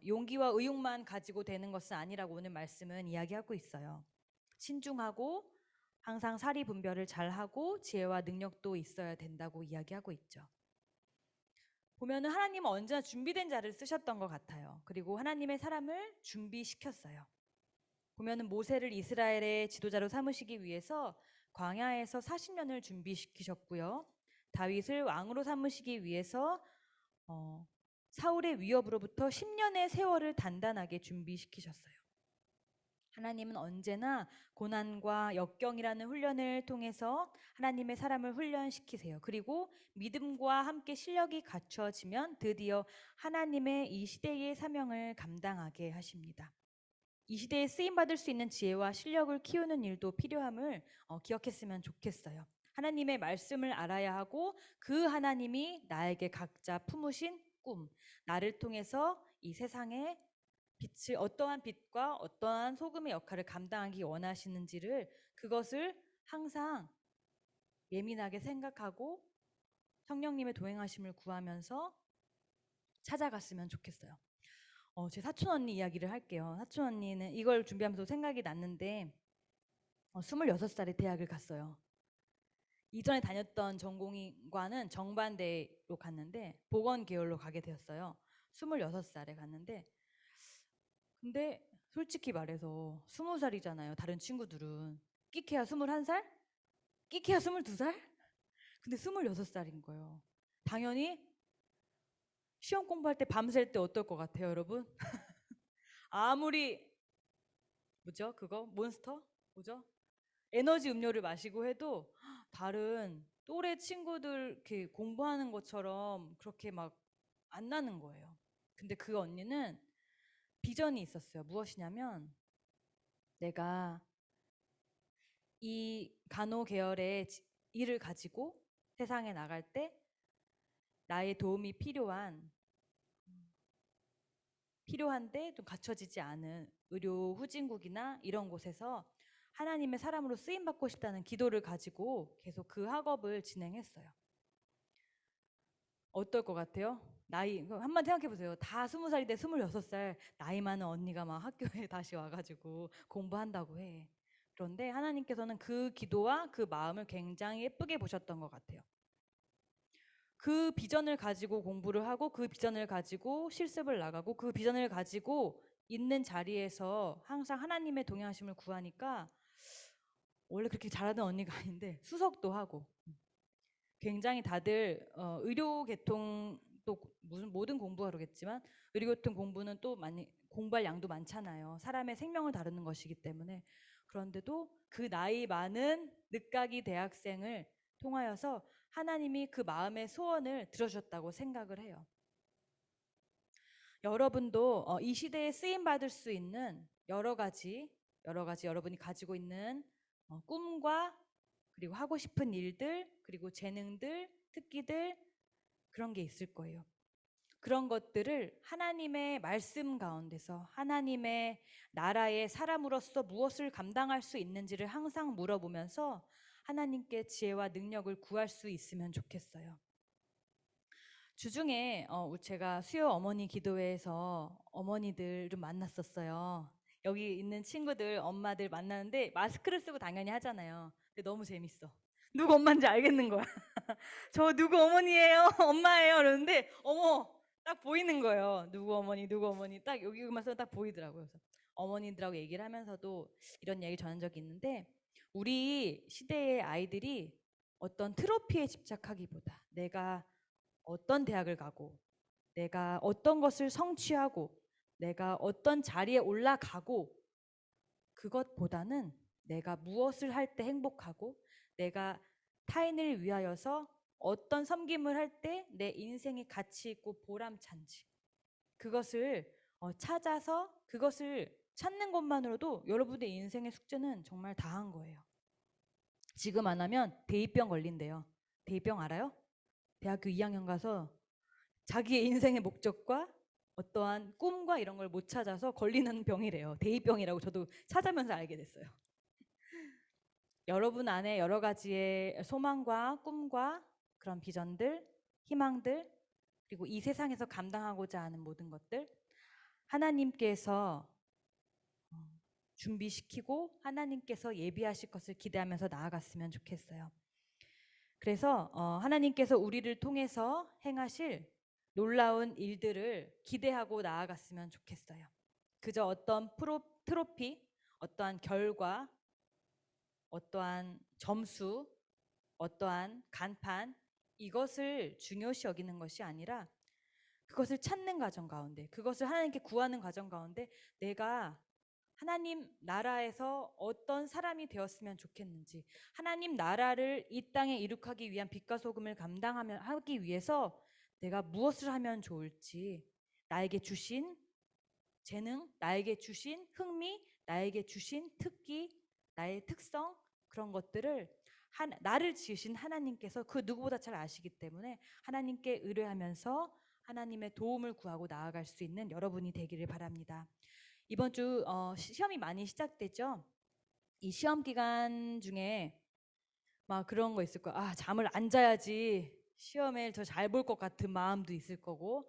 용기와 의욕만 가지고 되는 것은 아니라고 오늘 말씀은 이야기하고 있어요. 신중하고 항상 사리 분별을 잘하고 지혜와 능력도 있어야 된다고 이야기하고 있죠. 보면은 하나님은 언제나 준비된 자를 쓰셨던 것 같아요. 그리고 하나님의 사람을 준비시켰어요. 보면은 모세를 이스라엘의 지도자로 삼으시기 위해서 광야에서 40년을 준비시키셨고요. 다윗을 왕으로 삼으시기 위해서 사울의 위협으로부터 10년의 세월을 단단하게 준비시키셨어요. 하나님은 언제나 고난과 역경이라는 훈련을 통해서 하나님의 사람을 훈련시키세요. 그리고 믿음과 함께 실력이 갖춰지면 드디어 하나님의 이 시대의 사명을 감당하게 하십니다. 이 시대에 쓰임받을 수 있는 지혜와 실력을 키우는 일도 필요함을 기억했으면 좋겠어요. 하나님의 말씀을 알아야 하고 그 하나님이 나에게 각자 품으신 꿈, 나를 통해서 이 세상에 빛을 어떠한 빛과 어떠한 소금의 역할을 감당하기 원하시는지를 그것을 항상 예민하게 생각하고 성령님의 동행하심을 구하면서 찾아갔으면 좋겠어요. 제 사촌 언니 이야기를 할게요. 사촌 언니는 이걸 준비하면서 생각이 났는데 26살에 대학을 갔어요. 이전에 다녔던 전공과는 정반대로 갔는데 보건 계열로 가게 되었어요. 26살에 갔는데 근데 솔직히 말해서 20살이잖아요. 다른 친구들은 끼케야 21살? 끼케야 22살? 근데 26살인 거예요. 당연히 시험 공부할 때 밤샐 때 어떨 것 같아요, 여러분? 아무리 뭐죠? 그거 몬스터? 뭐죠? 에너지 음료를 마시고 해도 다른 또래 친구들 이렇게 공부하는 것처럼 그렇게 막 안 나는 거예요. 근데 그 언니는 비전이 있었어요. 무엇이냐면 내가 이 간호 계열의 일을 가지고 세상에 나갈 때 나의 도움이 필요한데 좀 갖춰지지 않은 의료 후진국이나 이런 곳에서 하나님의 사람으로 쓰임 받고 싶다는 기도를 가지고 계속 그 학업을 진행했어요. 어떨 것 같아요? 나이 한번 생각해 보세요. 다 20살인데 26살 나이 많은 언니가 막 학교에 다시 와가지고 공부한다고 해. 그런데 하나님께서는 그 기도와 그 마음을 굉장히 예쁘게 보셨던 것 같아요. 그 비전을 가지고 공부를 하고 그 비전을 가지고 실습을 나가고 그 비전을 가지고 있는 자리에서 항상 하나님의 동행하심을 구하니까 원래 그렇게 잘하던 언니가 아닌데 수석도 하고 굉장히 다들 의료 계통 또 무슨 모든 공부가 그러겠지만 의료 계통 공부는 또 많이 공부할 양도 많잖아요. 사람의 생명을 다루는 것이기 때문에 그런데도 그 나이 많은 늦가기 대학생을 통하여서 하나님이 그 마음의 소원을 들어주셨다고 생각을 해요. 여러분도 이 시대에 쓰임 받을 수 있는 여러 가지 여러분이 가지고 있는 꿈과 그리고 하고 싶은 일들 그리고 재능들 특기들 그런 게 있을 거예요. 그런 것들을 하나님의 말씀 가운데서 하나님의 나라의 사람으로서 무엇을 감당할 수 있는지를 항상 물어보면서 하나님께 지혜와 능력을 구할 수 있으면 좋겠어요. 주중에 제가 수요 어머니 기도회에서 어머니들 좀 만났었어요. 여기 있는 친구들 엄마들 만나는데 마스크를 쓰고 당연히 하잖아요. 근데 너무 재밌어. 누구 엄마인지 알겠는 거야. 저 누구 어머니예요? 엄마예요? 그러는데 어머 딱 보이는 거예요. 누구 어머니 딱 여기만 써딱 보이더라고요. 그래서 어머니들하고 얘기를 하면서도 이런 얘기를 전한 적이 있는데 우리 시대의 아이들이 어떤 트로피에 집착하기보다 내가 어떤 대학을 가고 내가 어떤 것을 성취하고 내가 어떤 자리에 올라가고 그것보다는 내가 무엇을 할 때 행복하고 내가 타인을 위하여서 어떤 섬김을 할 때 내 인생이 가치 있고 보람찬지 그것을 찾아서 그것을 찾는 것만으로도 여러분의 인생의 숙제는 정말 다 한 거예요. 지금 안 하면 대입병 걸린대요. 대입병 알아요? 대학교 2학년 가서 자기의 인생의 목적과 어떠한 꿈과 이런 걸 못 찾아서 걸리는 병이래요. 대입병이라고 저도 찾으면서 알게 됐어요. 여러분 안에 여러 가지의 소망과 꿈과 그런 비전들, 희망들, 그리고 이 세상에서 감당하고자 하는 모든 것들 하나님께서 준비시키고 하나님께서 예비하실 것을 기대하면서 나아갔으면 좋겠어요. 그래서 하나님께서 우리를 통해서 행하실 놀라운 일들을 기대하고 나아갔으면 좋겠어요. 그저 어떤 트로피, 어떠한 결과, 어떠한 점수, 어떠한 간판 이것을 중요시 여기는 것이 아니라 그것을 찾는 과정 가운데, 그것을 하나님께 구하는 과정 가운데 내가 하나님 나라에서 어떤 사람이 되었으면 좋겠는지, 하나님 나라를 이 땅에 이룩하기 위한 빛과 소금을 감당하기 위해서 내가 무엇을 하면 좋을지, 나에게 주신 재능, 나에게 주신 흥미, 나에게 주신 특기, 나의 특성 그런 것들을 나를 지으신 하나님께서 그 누구보다 잘 아시기 때문에 하나님께 의뢰하면서 하나님의 도움을 구하고 나아갈 수 있는 여러분이 되기를 바랍니다. 이번 주 시험이 많이 시작됐죠. 이 시험 기간 중에 막 그런 거 있을 거야. 아, 잠을 안 자야지 시험을 더 잘 볼 것 같은 마음도 있을 거고,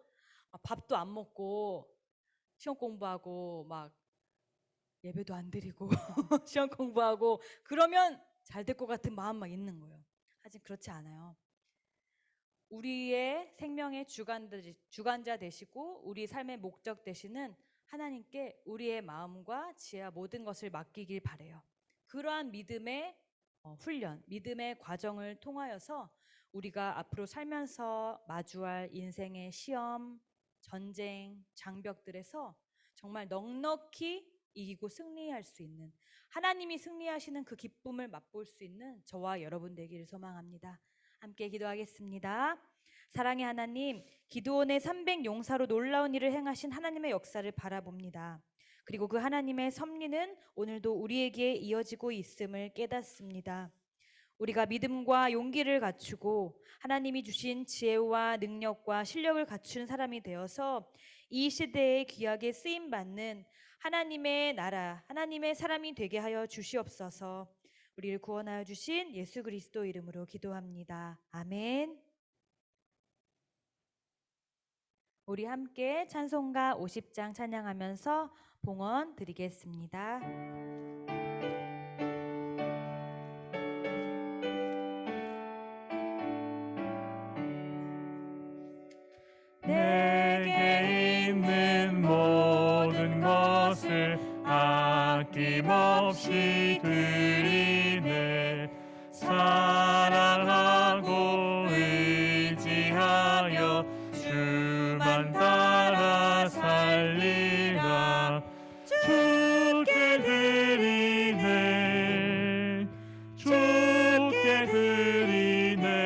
밥도 안 먹고 시험 공부하고 막 예배도 안 드리고 시험 공부하고 그러면 잘 될 것 같은 마음 막 있는 거예요. 하지만 그렇지 않아요. 우리의 생명의 주관자 되시고 우리 삶의 목적 되시는 하나님께 우리의 마음과 지혜와 모든 것을 맡기길 바래요. 그러한 믿음의 훈련, 믿음의 과정을 통하여서 우리가 앞으로 살면서 마주할 인생의 시험, 전쟁, 장벽들에서 정말 넉넉히 이기고 승리할 수 있는, 하나님이 승리하시는 그 기쁨을 맛볼 수 있는 저와 여러분 되기를 소망합니다. 함께 기도하겠습니다. 사랑의 하나님, 기드온의 300 용사로 놀라운 일을 행하신 하나님의 역사를 바라봅니다. 그리고 그 하나님의 섭리는 오늘도 우리에게 이어지고 있음을 깨닫습니다. 우리가 믿음과 용기를 갖추고 하나님이 주신 지혜와 능력과 실력을 갖춘 사람이 되어서 이 시대에 귀하게 쓰임 받는 하나님의 나라, 하나님의 사람이 되게 하여 주시옵소서. 우리를 구원하여 주신 예수 그리스도 이름으로 기도합니다. 아멘. 우리 함께 찬송가 50장 찬양하면서 봉헌 드리겠습니다. 내게 있는 모든 것을 아낌없이 드리네. 사랑하고 의지하여 주만 따라 살리라. 주께 드리네. 주께 드리네.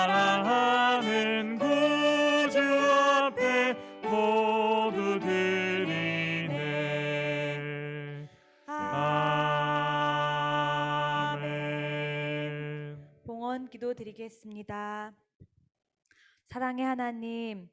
사랑하는 구주 앞에 모두 드리네. 아멘. 봉헌 기도 드리겠습니다. 사랑의 하나님,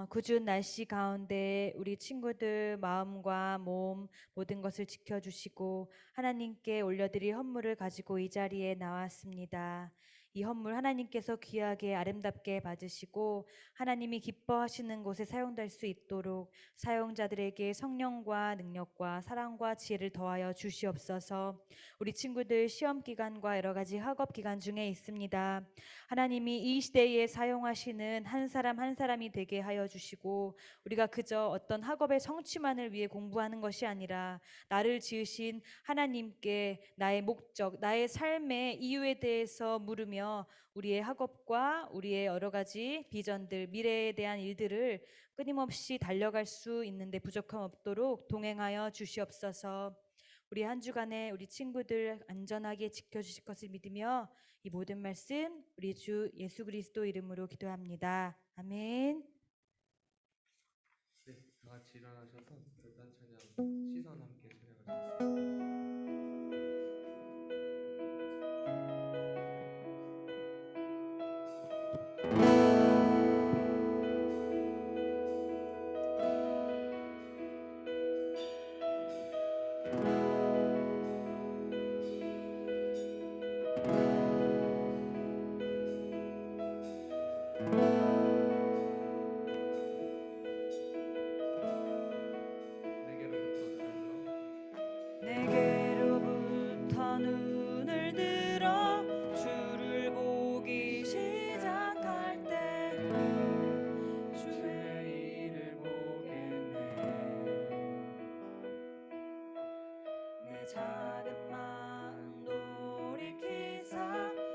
궂은 날씨 가운데 우리 친구들 마음과 몸 모든 것을 지켜주시고 하나님께 올려드릴 헌물을 가지고 이 자리에 나왔습니다. 이 헌물 하나님께서 귀하게 아름답게 받으시고 하나님이 기뻐하시는 곳에 사용될 수 있도록 사용자들에게 성령과 능력과 사랑과 지혜를 더하여 주시옵소서. 우리 친구들 시험 기간과 여러 가지 학업 기간 중에 있습니다. 하나님이 이 시대에 사용하시는 한 사람 한 사람이 되게 하여 주시고 우리가 그저 어떤 학업의 성취만을 위해 공부하는 것이 아니라 나를 지으신 하나님께 나의 목적, 나의 삶의 이유에 대해서 물으며 우리의 학업과 우리의 여러 가지 비전들, 미래에 대한 일들을 끊임없이 달려갈 수 있는데 부족함 없도록 동행하여 주시옵소서. 우리 한 주간에 우리 친구들 안전하게 지켜주실 것을 믿으며 이 모든 말씀 우리 주 예수 그리스도 이름으로 기도합니다. 아멘. 네, 다 같이 일어나셔서 결단 찬양 시선 함께 찬양하시겠습니다. 내게로부터 눈을 들어 주를 보기 시작할 때 주의 일을 보겠네. 내 작은 마음 돌이키사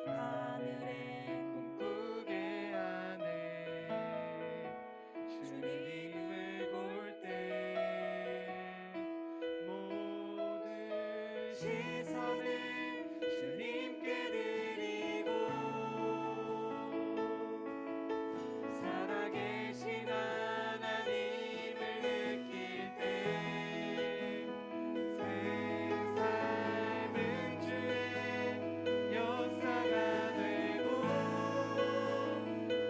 하늘에 꿈꾸게 하네. 주님을 볼 때 모든 시선을 주님께 드리고 살아계신 하나님을 느낄 때 새 삶은 주의 역사가 되고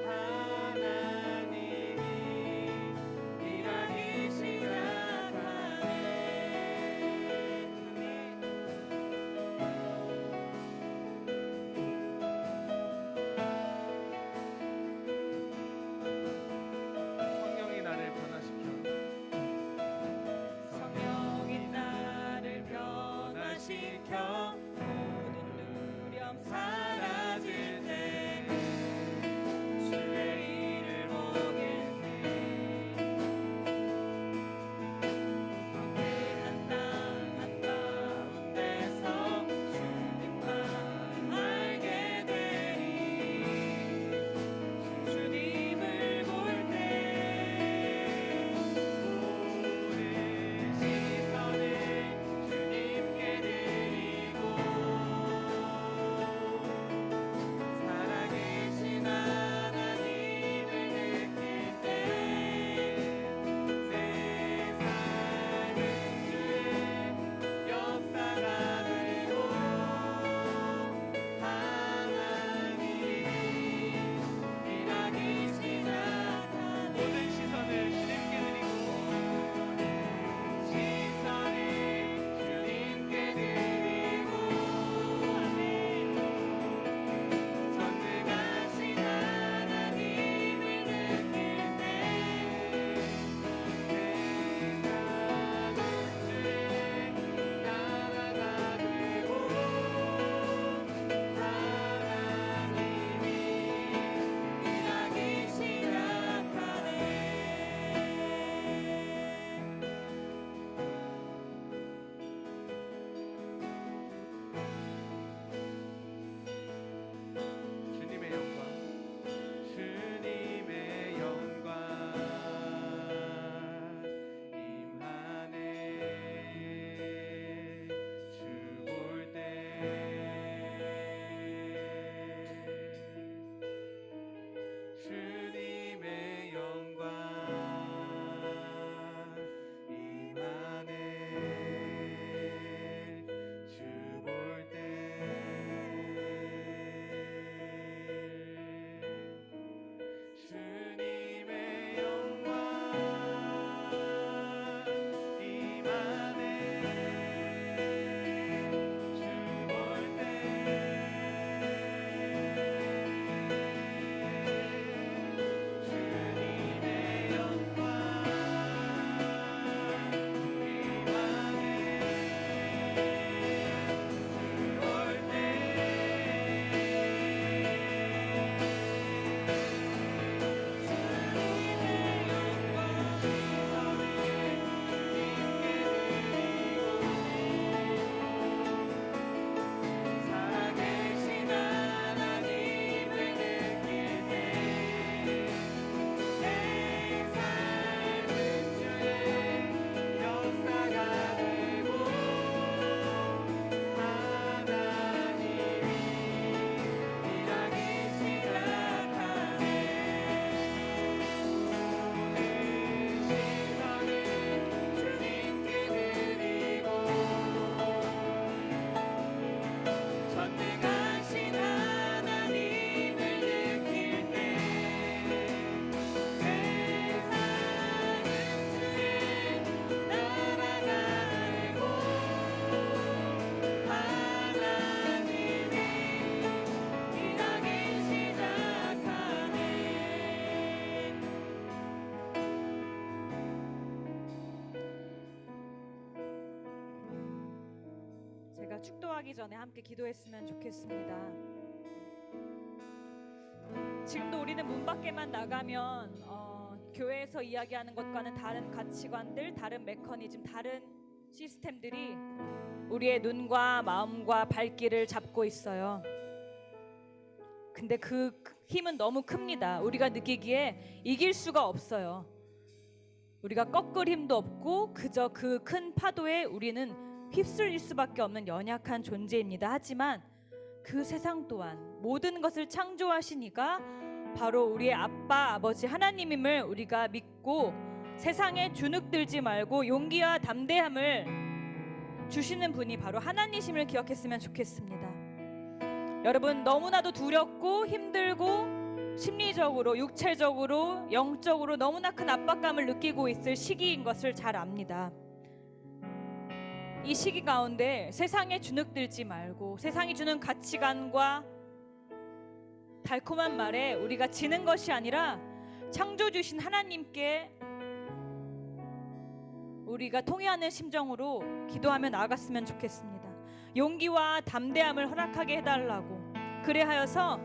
하나님이 일하기 시작하네. 우리가 축도하기 전에 함께 기도했으면 좋겠습니다. 지금도 우리는 문 밖에만 나가면 교회에서 이야기하는 것과는 다른 가치관들, 다른 메커니즘, 다른 시스템들이 우리의 눈과 마음과 발길을 잡고 있어요. 근데 그 힘은 너무 큽니다. 우리가 느끼기에 이길 수가 없어요. 우리가 꺾을 힘도 없고 그저 그 큰 파도에 우리는 휩쓸릴 수밖에 없는 연약한 존재입니다. 하지만 그 세상 또한 모든 것을 창조하신 이가 바로 우리의 아빠, 아버지 하나님임을 우리가 믿고 세상에 주눅들지 말고 용기와 담대함을 주시는 분이 바로 하나님이심을 기억했으면 좋겠습니다. 여러분, 너무나도 두렵고 힘들고 심리적으로, 육체적으로, 영적으로 너무나 큰 압박감을 느끼고 있을 시기인 것을 잘 압니다. 이 시기 가운데 세상에 주눅들지 말고 세상이 주는 가치관과 달콤한 말에 우리가 지는 것이 아니라 창조 주신 하나님께 우리가 통회하는 심정으로 기도하며 나아갔으면 좋겠습니다. 용기와 담대함을 허락하게 해달라고. 그래하여서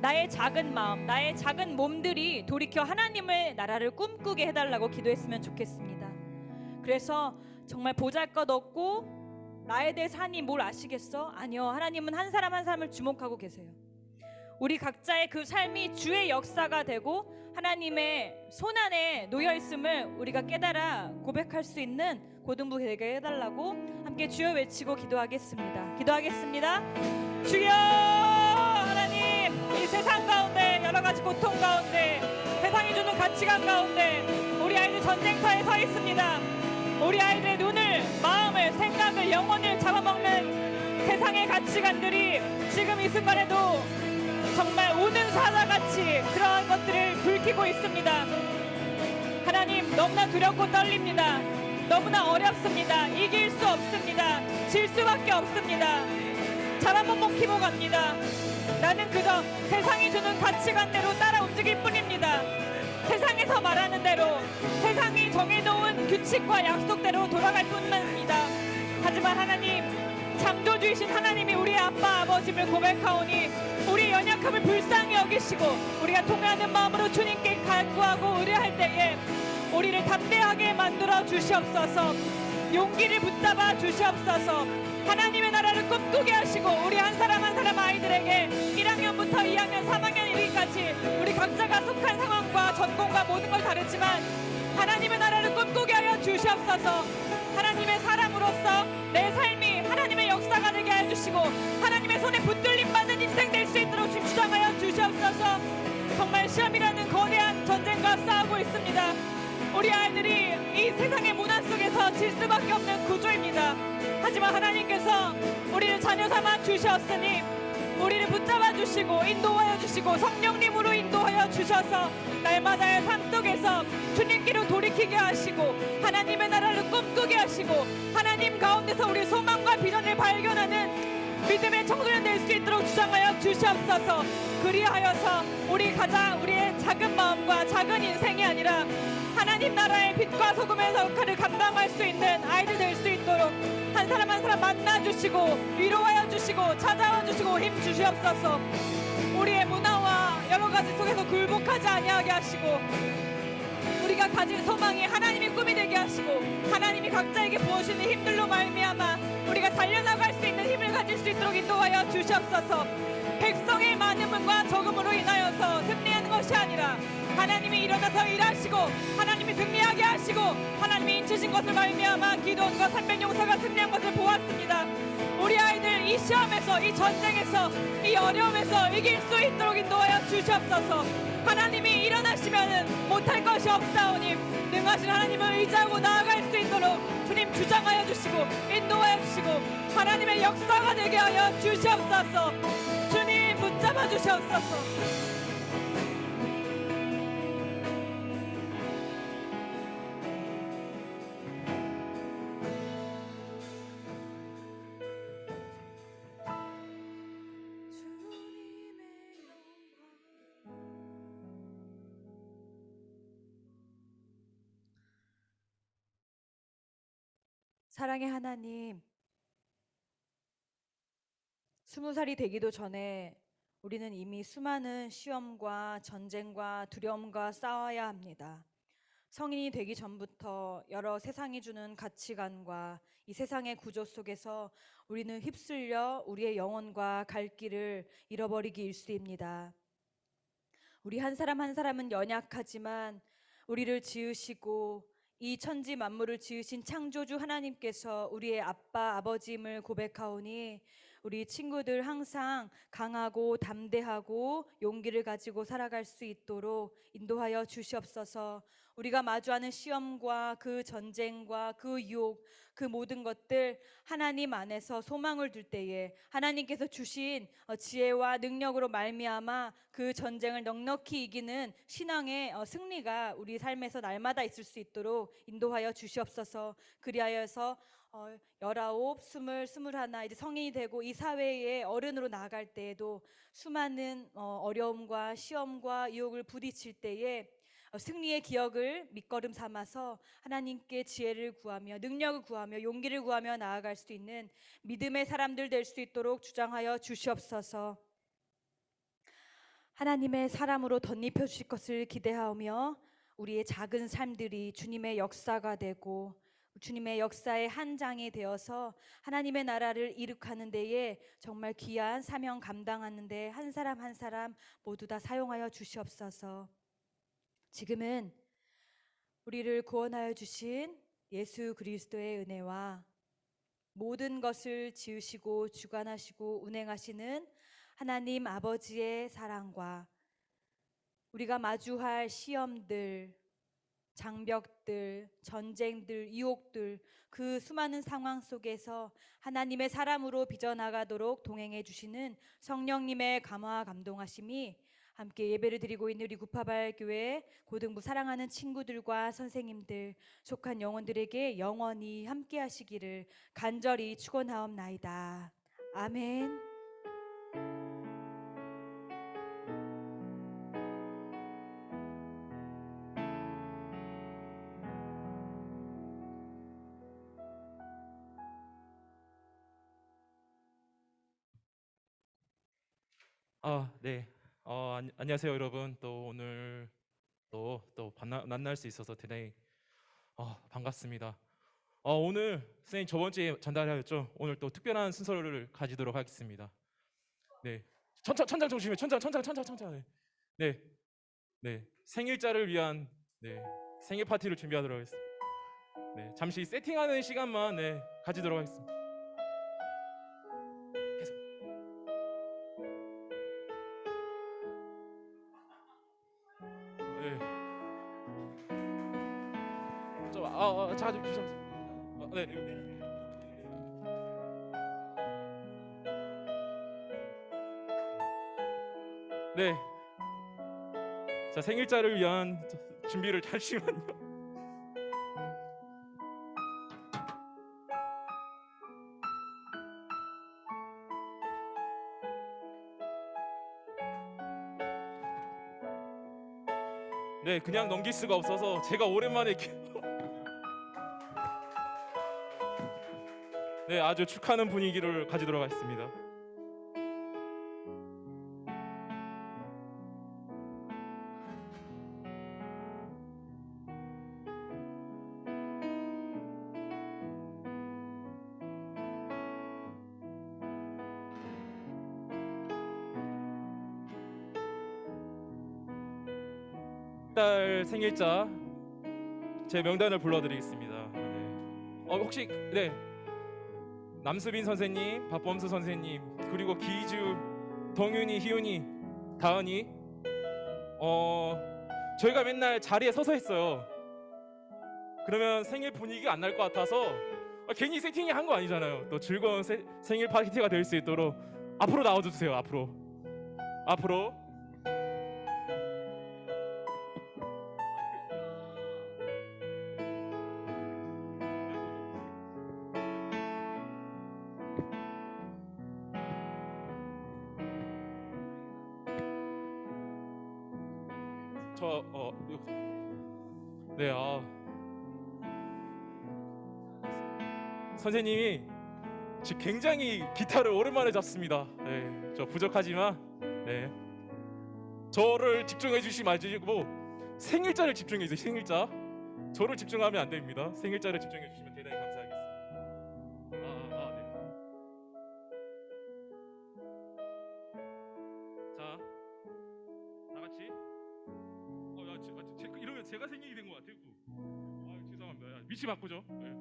나의 작은 마음, 나의 작은 몸들이 돌이켜 하나님의 나라를 꿈꾸게 해달라고 기도했으면 좋겠습니다. 그래서 정말 보잘것없고 나에 대해서 하나님 뭘 아시겠어? 아니요, 하나님은 한 사람 한 사람을 주목하고 계세요. 우리 각자의 그 삶이 주의 역사가 되고 하나님의 손안에 놓여있음을 우리가 깨달아 고백할 수 있는 고등부 되게 해달라고 함께 주여 외치고 기도하겠습니다. 기도하겠습니다. 주여, 하나님, 이 세상 가운데 여러 가지 고통 가운데 세상이 주는 가치관 가운데 우리 아이들 전쟁터에 서 있습니다. 우리 아이들의 눈을, 마음을, 생각을, 영혼을 잡아먹는 세상의 가치관들이 지금 이 순간에도 정말 우는 사자같이 그러한 것들을 불키고 있습니다. 하나님, 너무나 두렵고 떨립니다. 너무나 어렵습니다. 이길 수 없습니다. 질 수밖에 없습니다. 잡아먹히고 갑니다. 나는 그저 세상이 주는 가치관대로 따라 움직일 뿐입니다. 세상에서 말하는 대로, 세상이 정해놓은 규칙과 약속대로 돌아갈 뿐입니다. 하지만 하나님, 창조주이신 하나님이 우리의 아빠 아버지를 고백하오니 우리의 연약함을 불쌍히 여기시고 우리가 통회하는 마음으로 주님께 간구하고 의뢰할 때에 우리를 담대하게 만들어 주시옵소서. 용기를 붙잡아 주시옵소서. 하나님의 나라를 꿈꾸게 하시고 우리 한 사람 한 사람 아이들에게 1학년부터 2학년 3학년 이르기까지 우리 각자가 속한 상황과 전공과 모든 걸 다르지만 하나님의 나라를 꿈꾸게 하여 주시옵소서. 하나님의 사람으로서 내 삶이 하나님의 역사가 되게 해주시고 하나님의 손에 붙들림 받는 인생 될 수 있도록 주장하여 주시옵소서. 정말 시험이라는 거대한 전쟁과 싸우고 있습니다. 우리 아이들이 이 세상의 문화 속에서 질 수밖에 없는 구조입니다. 하지만 하나님께서 우리를 자녀 삼아 주셨으니 우리를 붙잡아 주시고 인도하여 주시고 성령님으로 인도하여 주셔서 날마다의 삶 속에서 주님께로 돌이키게 하시고 하나님의 나라를 꿈꾸게 하시고 하나님 가운데서 우리 소망과 비전을 발견하는 믿음의 청소년 될 수 있도록 주장하여 주시옵소서. 그리하여서 우리 가장 우리의 작은 마음과 작은 인생이 아니라 하나님 나라의 빛과 소금의 역할을 감당할 수 있는 아이들 될 수 있도록 한 사람 한 사람 만나주시고 위로하여 주시고 찾아와 주시고 힘 주시옵소서. 우리의 문화와 여러 가지 속에서 굴복하지 아니하게 하시고 우리가 가진 소망이 하나님의 꿈이 되게 하시고 하나님이 각자에게 부어주시는 힘들로 말미암아 우리가 달려나갈 수 있는 힘을 가질 수 있도록 인도하여 주시옵소서. 백성의 많음과 적음으로 인하여서 승리하는 것이 아니라 하나님이 일어나서 일하시고 하나님이 승리하게 하시고 하나님이 인치신 것을 말미암아 기도원과 삼백용사가 승리한 것을 보았습니다. 우리 아이들 이 시험에서 이 전쟁에서 이 어려움에서 이길 수 있도록 인도하여 주시옵소서. 하나님이 일어나시면 못할 것이 없사오니 능하신 하나님을 의지하고 나아갈 수 있도록 주님 주장하여 주시고 인도하여 주시고 하나님의 역사가 되게 하여 주시옵소서. 주님 붙잡아 주시옵소서. 사랑의 하나님, 20살이 되기도 전에 우리는 이미 수많은 시험과 전쟁과 두려움과 싸워야 합니다. 성인이 되기 전부터 여러 세상이 주는 가치관과 이 세상의 구조 속에서 우리는 휩쓸려 우리의 영혼과 갈 길을 잃어버리기 일쑤입니다. 우리 한 사람 한 사람은 연약하지만 우리를 지으시고 이 천지 만물을 지으신 창조주 하나님께서 우리의 아빠 아버지임을 고백하오니 우리 친구들 항상 강하고 담대하고 용기를 가지고 살아갈 수 있도록 인도하여 주시옵소서. 우리가 마주하는 시험과 그 전쟁과 그 유혹, 그 모든 것들 하나님 안에서 소망을 둘 때에 하나님께서 주신 지혜와 능력으로 말미암아 그 전쟁을 넉넉히 이기는 신앙의 승리가 우리 삶에서 날마다 있을 수 있도록 인도하여 주시옵소서. 그리하여서 19, 20, 21 이제 성인이 되고 이 사회의 어른으로 나아갈 때에도 수많은 어려움과 시험과 유혹을 부딪힐 때에 승리의 기억을 밑거름 삼아서 하나님께 지혜를 구하며 능력을 구하며 용기를 구하며 나아갈 수 있는 믿음의 사람들 될 수 있도록 주장하여 주시옵소서. 하나님의 사람으로 덧입혀 주실 것을 기대하며 우리의 작은 삶들이 주님의 역사가 되고 주님의 역사의 한 장이 되어서 하나님의 나라를 이룩하는 데에 정말 귀한 사명 감당하는 데 한 사람 한 사람 모두 다 사용하여 주시옵소서. 지금은 우리를 구원하여 주신 예수 그리스도의 은혜와 모든 것을 지으시고 주관하시고 운행하시는 하나님 아버지의 사랑과 우리가 마주할 시험들, 장벽들, 전쟁들, 유혹들 그 수많은 상황 속에서 하나님의 사람으로 빚어나가도록 동행해 주시는 성령님의 감화 감동하심이 함께 예배를 드리고 있는 우리 구파발 교회 고등부 사랑하는 친구들과 선생님들 속한 영혼들에게 영원히 함께 하시기를 간절히 축원하옵나이다. 아멘. 네. 안녕하세요, 여러분. 또 오늘 또 만날 수 있어서 대단히 반갑습니다. 오늘 선생님 저번 주에 전달하였죠. 오늘 또 특별한 순서를 가지도록 하겠습니다. 네. 천장 조심해. 천장. 네. 네. 생일자를 위한 생일 파티를 준비하도록 하겠습니다. 네. 잠시 세팅하는 시간만 가지도록 하겠습니다. 계속. 네. 좀 주세요. 네. 네. 자, 생일자를 위한 준비를 잠시만요. 네, 그냥 넘길 수가 없어서 제가 오랜만에 네, 아주 축하하는 분위기를 가지도록 하겠습니다. 딸 생일자 제 명단을 불러드리겠습니다. 네. 혹시 남수빈 선생님, 박범수 선생님, 그리고 기주, 동윤이, 희윤이, 다은이 저희가 맨날 자리에 서서 했어요. 그러면 생일 분위기가 안 날 것 같아서 괜히 세팅이 한 거 아니잖아요. 또 즐거운 생일 파티가 될 수 있도록 앞으로 나와주세요. 앞으로. 선생님이 지금 굉장히 기타를 오랜만에 잡습니다. 네, 저 부족하지만 네, 저를 집중해 주시지 마시고 생일자를 집중해 주세요. 생일자. 저를 집중하면 안 됩니다. 생일자를 집중해 주시면 대단히 감사하겠습니다. 네. 자, 다 같이. 이러면 제가 생일이 된 것 같아요. 죄송합니다. 야, 위치 바꾸죠. 네.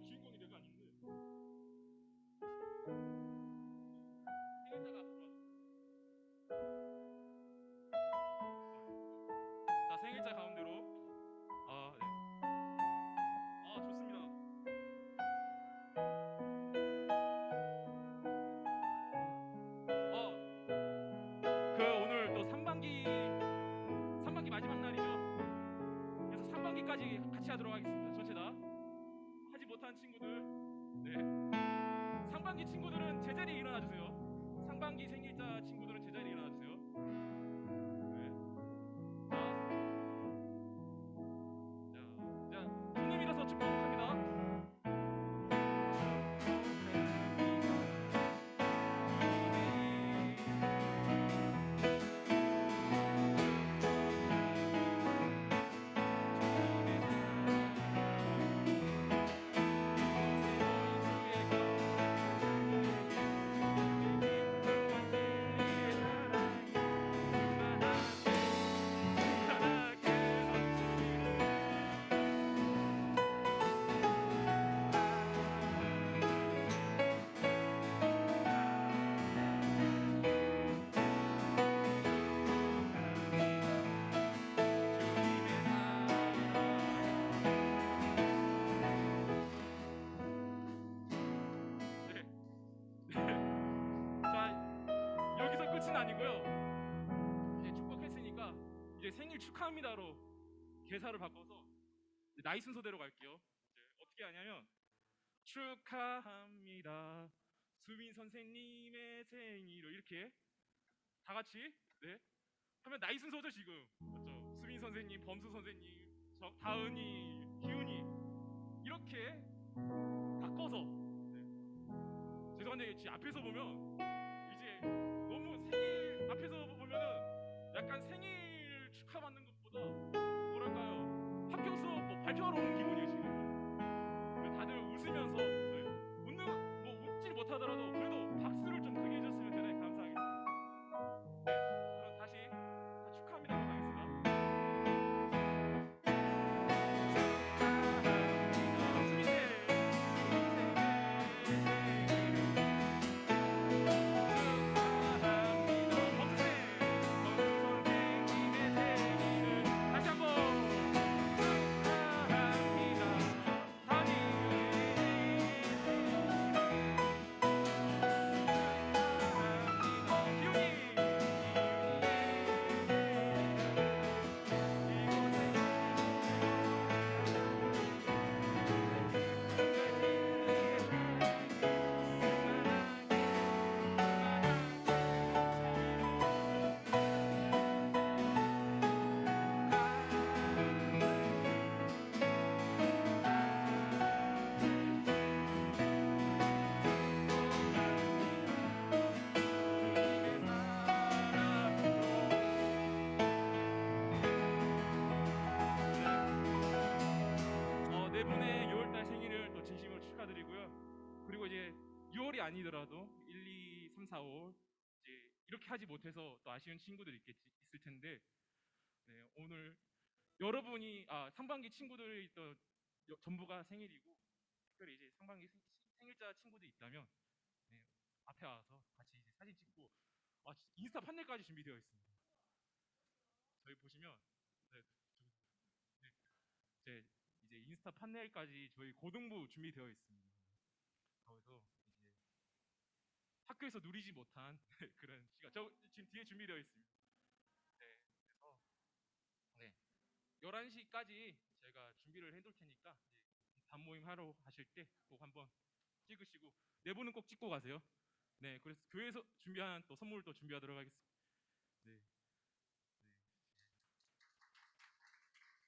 주인공이 내가 아닌데. 생일자가 앞으로 와. 자, 생일자 가운데로. 네. 좋습니다. 오늘 또 3반기 마지막 날이죠. 그래서 3반기까지 같이 하도록 하겠습니다. 전체 다 하지 못한 친구들, 네, 상반기 친구들은 제자리에 일어나 주세요. 상반기 생일자 친구들은 제자리에 일어나 주세요. 네. 자, 손님 일어서 축복합니다. 자, 여기서 끝은 아니고요. 이제 축복했으니까 이제 생일 축하합니다로 개사를 바꿔서 이제 나이 순서대로 갈게요. 이제 어떻게 하냐면 축하합니다. 수민 선생님의 생일을 이렇게 다 같이 네 하면 나이 순서죠 지금. 맞죠? 수민 선생님, 범수 선생님, 다은이, 기훈이 이렇게 바꿔서 죄송한데 지금 앞에서 보면 이제 너무 생일 앞에서 보면은 약간 생일 축하받는 것보다 뭐랄까요 학교 수업 뭐 발표하러 오는 기분이에요 지금. 다들 웃으면서 네. 웃지 못하더라도 그래도 박수를 좀 크게 해줬으면 대단히 감사하겠습니다. 네, 그럼 다시 다 축하합니다 가겠습니다. 네 분의 6월달 생일을 또 진심으로 축하드리고요. 그리고 이제 6월이 아니더라도 1, 2, 3, 4, 5 이제 이렇게 하지 못해서 또 아쉬운 친구들이 있을 텐데 네, 오늘 여러분이 상반기 친구들이 또 전부가 생일이고 특별히 이제 상반기 생일자 친구들이 있다면 네, 앞에 와서 같이 이제 사진 찍고 인스타 판넬까지 준비되어 있습니다. 저희 보시면 네, 이제 인스타 판넬까지 저희 고등부 준비되어 있습니다. 거기서 이제 학교에서 누리지 못한 그런 시간 저 지금 뒤에 준비되어 있습니다. 네, 그래서 네 11시까지 제가 준비를 해둘 테니까 이제 단모임 하러 가실 때 꼭 한번 찍으시고 네 분은 꼭 찍고 가세요. 네, 그래서 교회에서 준비한 또 선물도 준비하도록 하겠습니다. 네,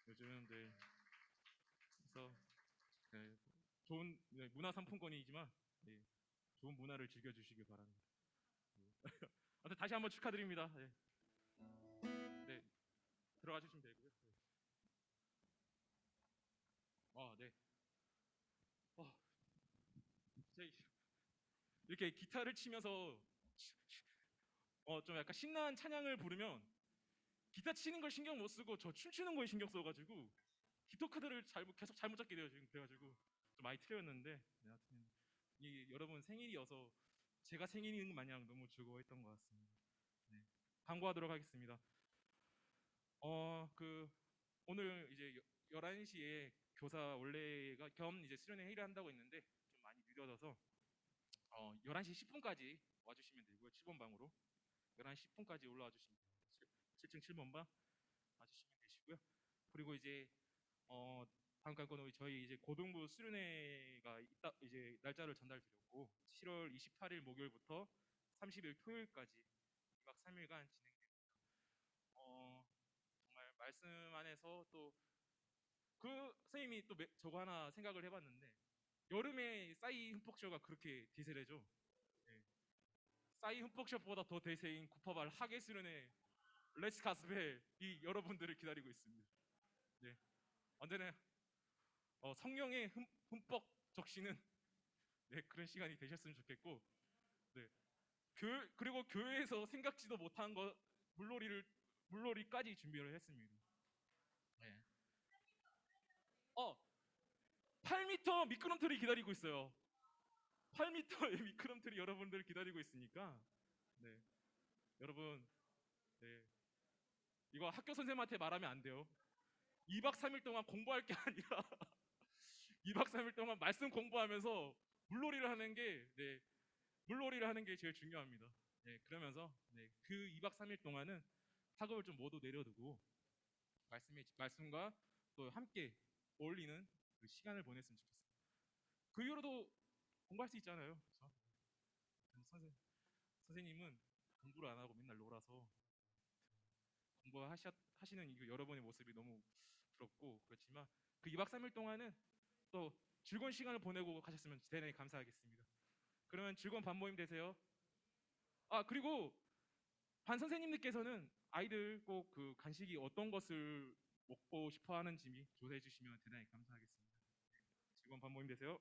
요즘은 그래서 네, 좋은 문화 상품권이지만 네, 좋은 문화를 즐겨주시길 바랍니다. 아무튼 다시 한번 축하드립니다. 네, 네, 들어가 주시면 되고요. 네. 네. 어, 제 이렇게 기타를 치면서 좀 약간 신나는 찬양을 부르면 기타 치는 걸 신경 못 쓰고 저 춤추는 거에 신경 써가지고 기토 카드를 계속 잘못 잡게 돼요 지금. 그래가지고 좀 많이 틀렸는데, 네, 하여튼 이 여러분 생일이어서 제가 생일인 마냥 너무 즐거워했던 것 같습니다. 네, 광고하도록 하겠습니다. 오늘 이제 11시에 교사 원래가 겸 이제 수련회 회의를 한다고 했는데 좀 많이 늦어져서 11시 10분까지 와주시면 되고요. 7번 방으로 11시 10분까지 올라와 주시면 돼요. 7층 7번 방 와주시면 되시고요. 그리고 이제 잠깐 거는 저희 이제 고등부 수련회가 이제 날짜를 전달드렸고 7월 28일 목요일부터 30일 토요일까지 2박 3일간 진행됩니다. 정말 말씀 안에서 또 그 선생님이 또 저거 하나 생각을 해봤는데, 여름에 싸이 흠뻑쇼가 그렇게 대세래죠. 네. 싸이 흠뻑쇼보다 더 대세인 구파발 하계 수련회 레츠 가스펠이 여러분들을 기다리고 있습니다. 네, 언제나 성령의 흠뻑 적시는 네, 그런 시간이 되셨으면 좋겠고, 네, 그리고 교회에서 생각지도 못한 거 물놀이까지 준비를 했습니다. 네. 8m 미끄럼틀이 기다리고 있어요. 8m의 미끄럼틀이 여러분들 기다리고 있으니까, 네, 여러분, 네, 이거 학교 선생님한테 말하면 안 돼요. 2박 3일 동안 공부할 게 아니라 2박 3일 동안 말씀 공부하면서 물놀이를 하는 게, 네, 물놀이를 하는 게 제일 중요합니다. 네, 그러면서 네, 그 2박 3일 동안은 학업을 좀 모두 내려두고 말씀과 또 함께 어울리는 그 시간을 보냈으면 좋겠습니다. 그 이후로도 공부할 수 있잖아요. 그렇죠? 선생님은 공부를 안 하고 맨날 놀아서 공부하시는 이 여러분의 모습이 너무 부럽고 그렇지만, 그 2박 3일 동안은 또 즐거운 시간을 보내고 가셨으면 대단히 감사하겠습니다. 그러면 즐거운 반 모임 되세요. 그리고 반 선생님들께서는 아이들 꼭 그 간식이 어떤 것을 먹고 싶어 하는지 조사해 주시면 대단히 감사하겠습니다. 즐거운 반 모임 되세요.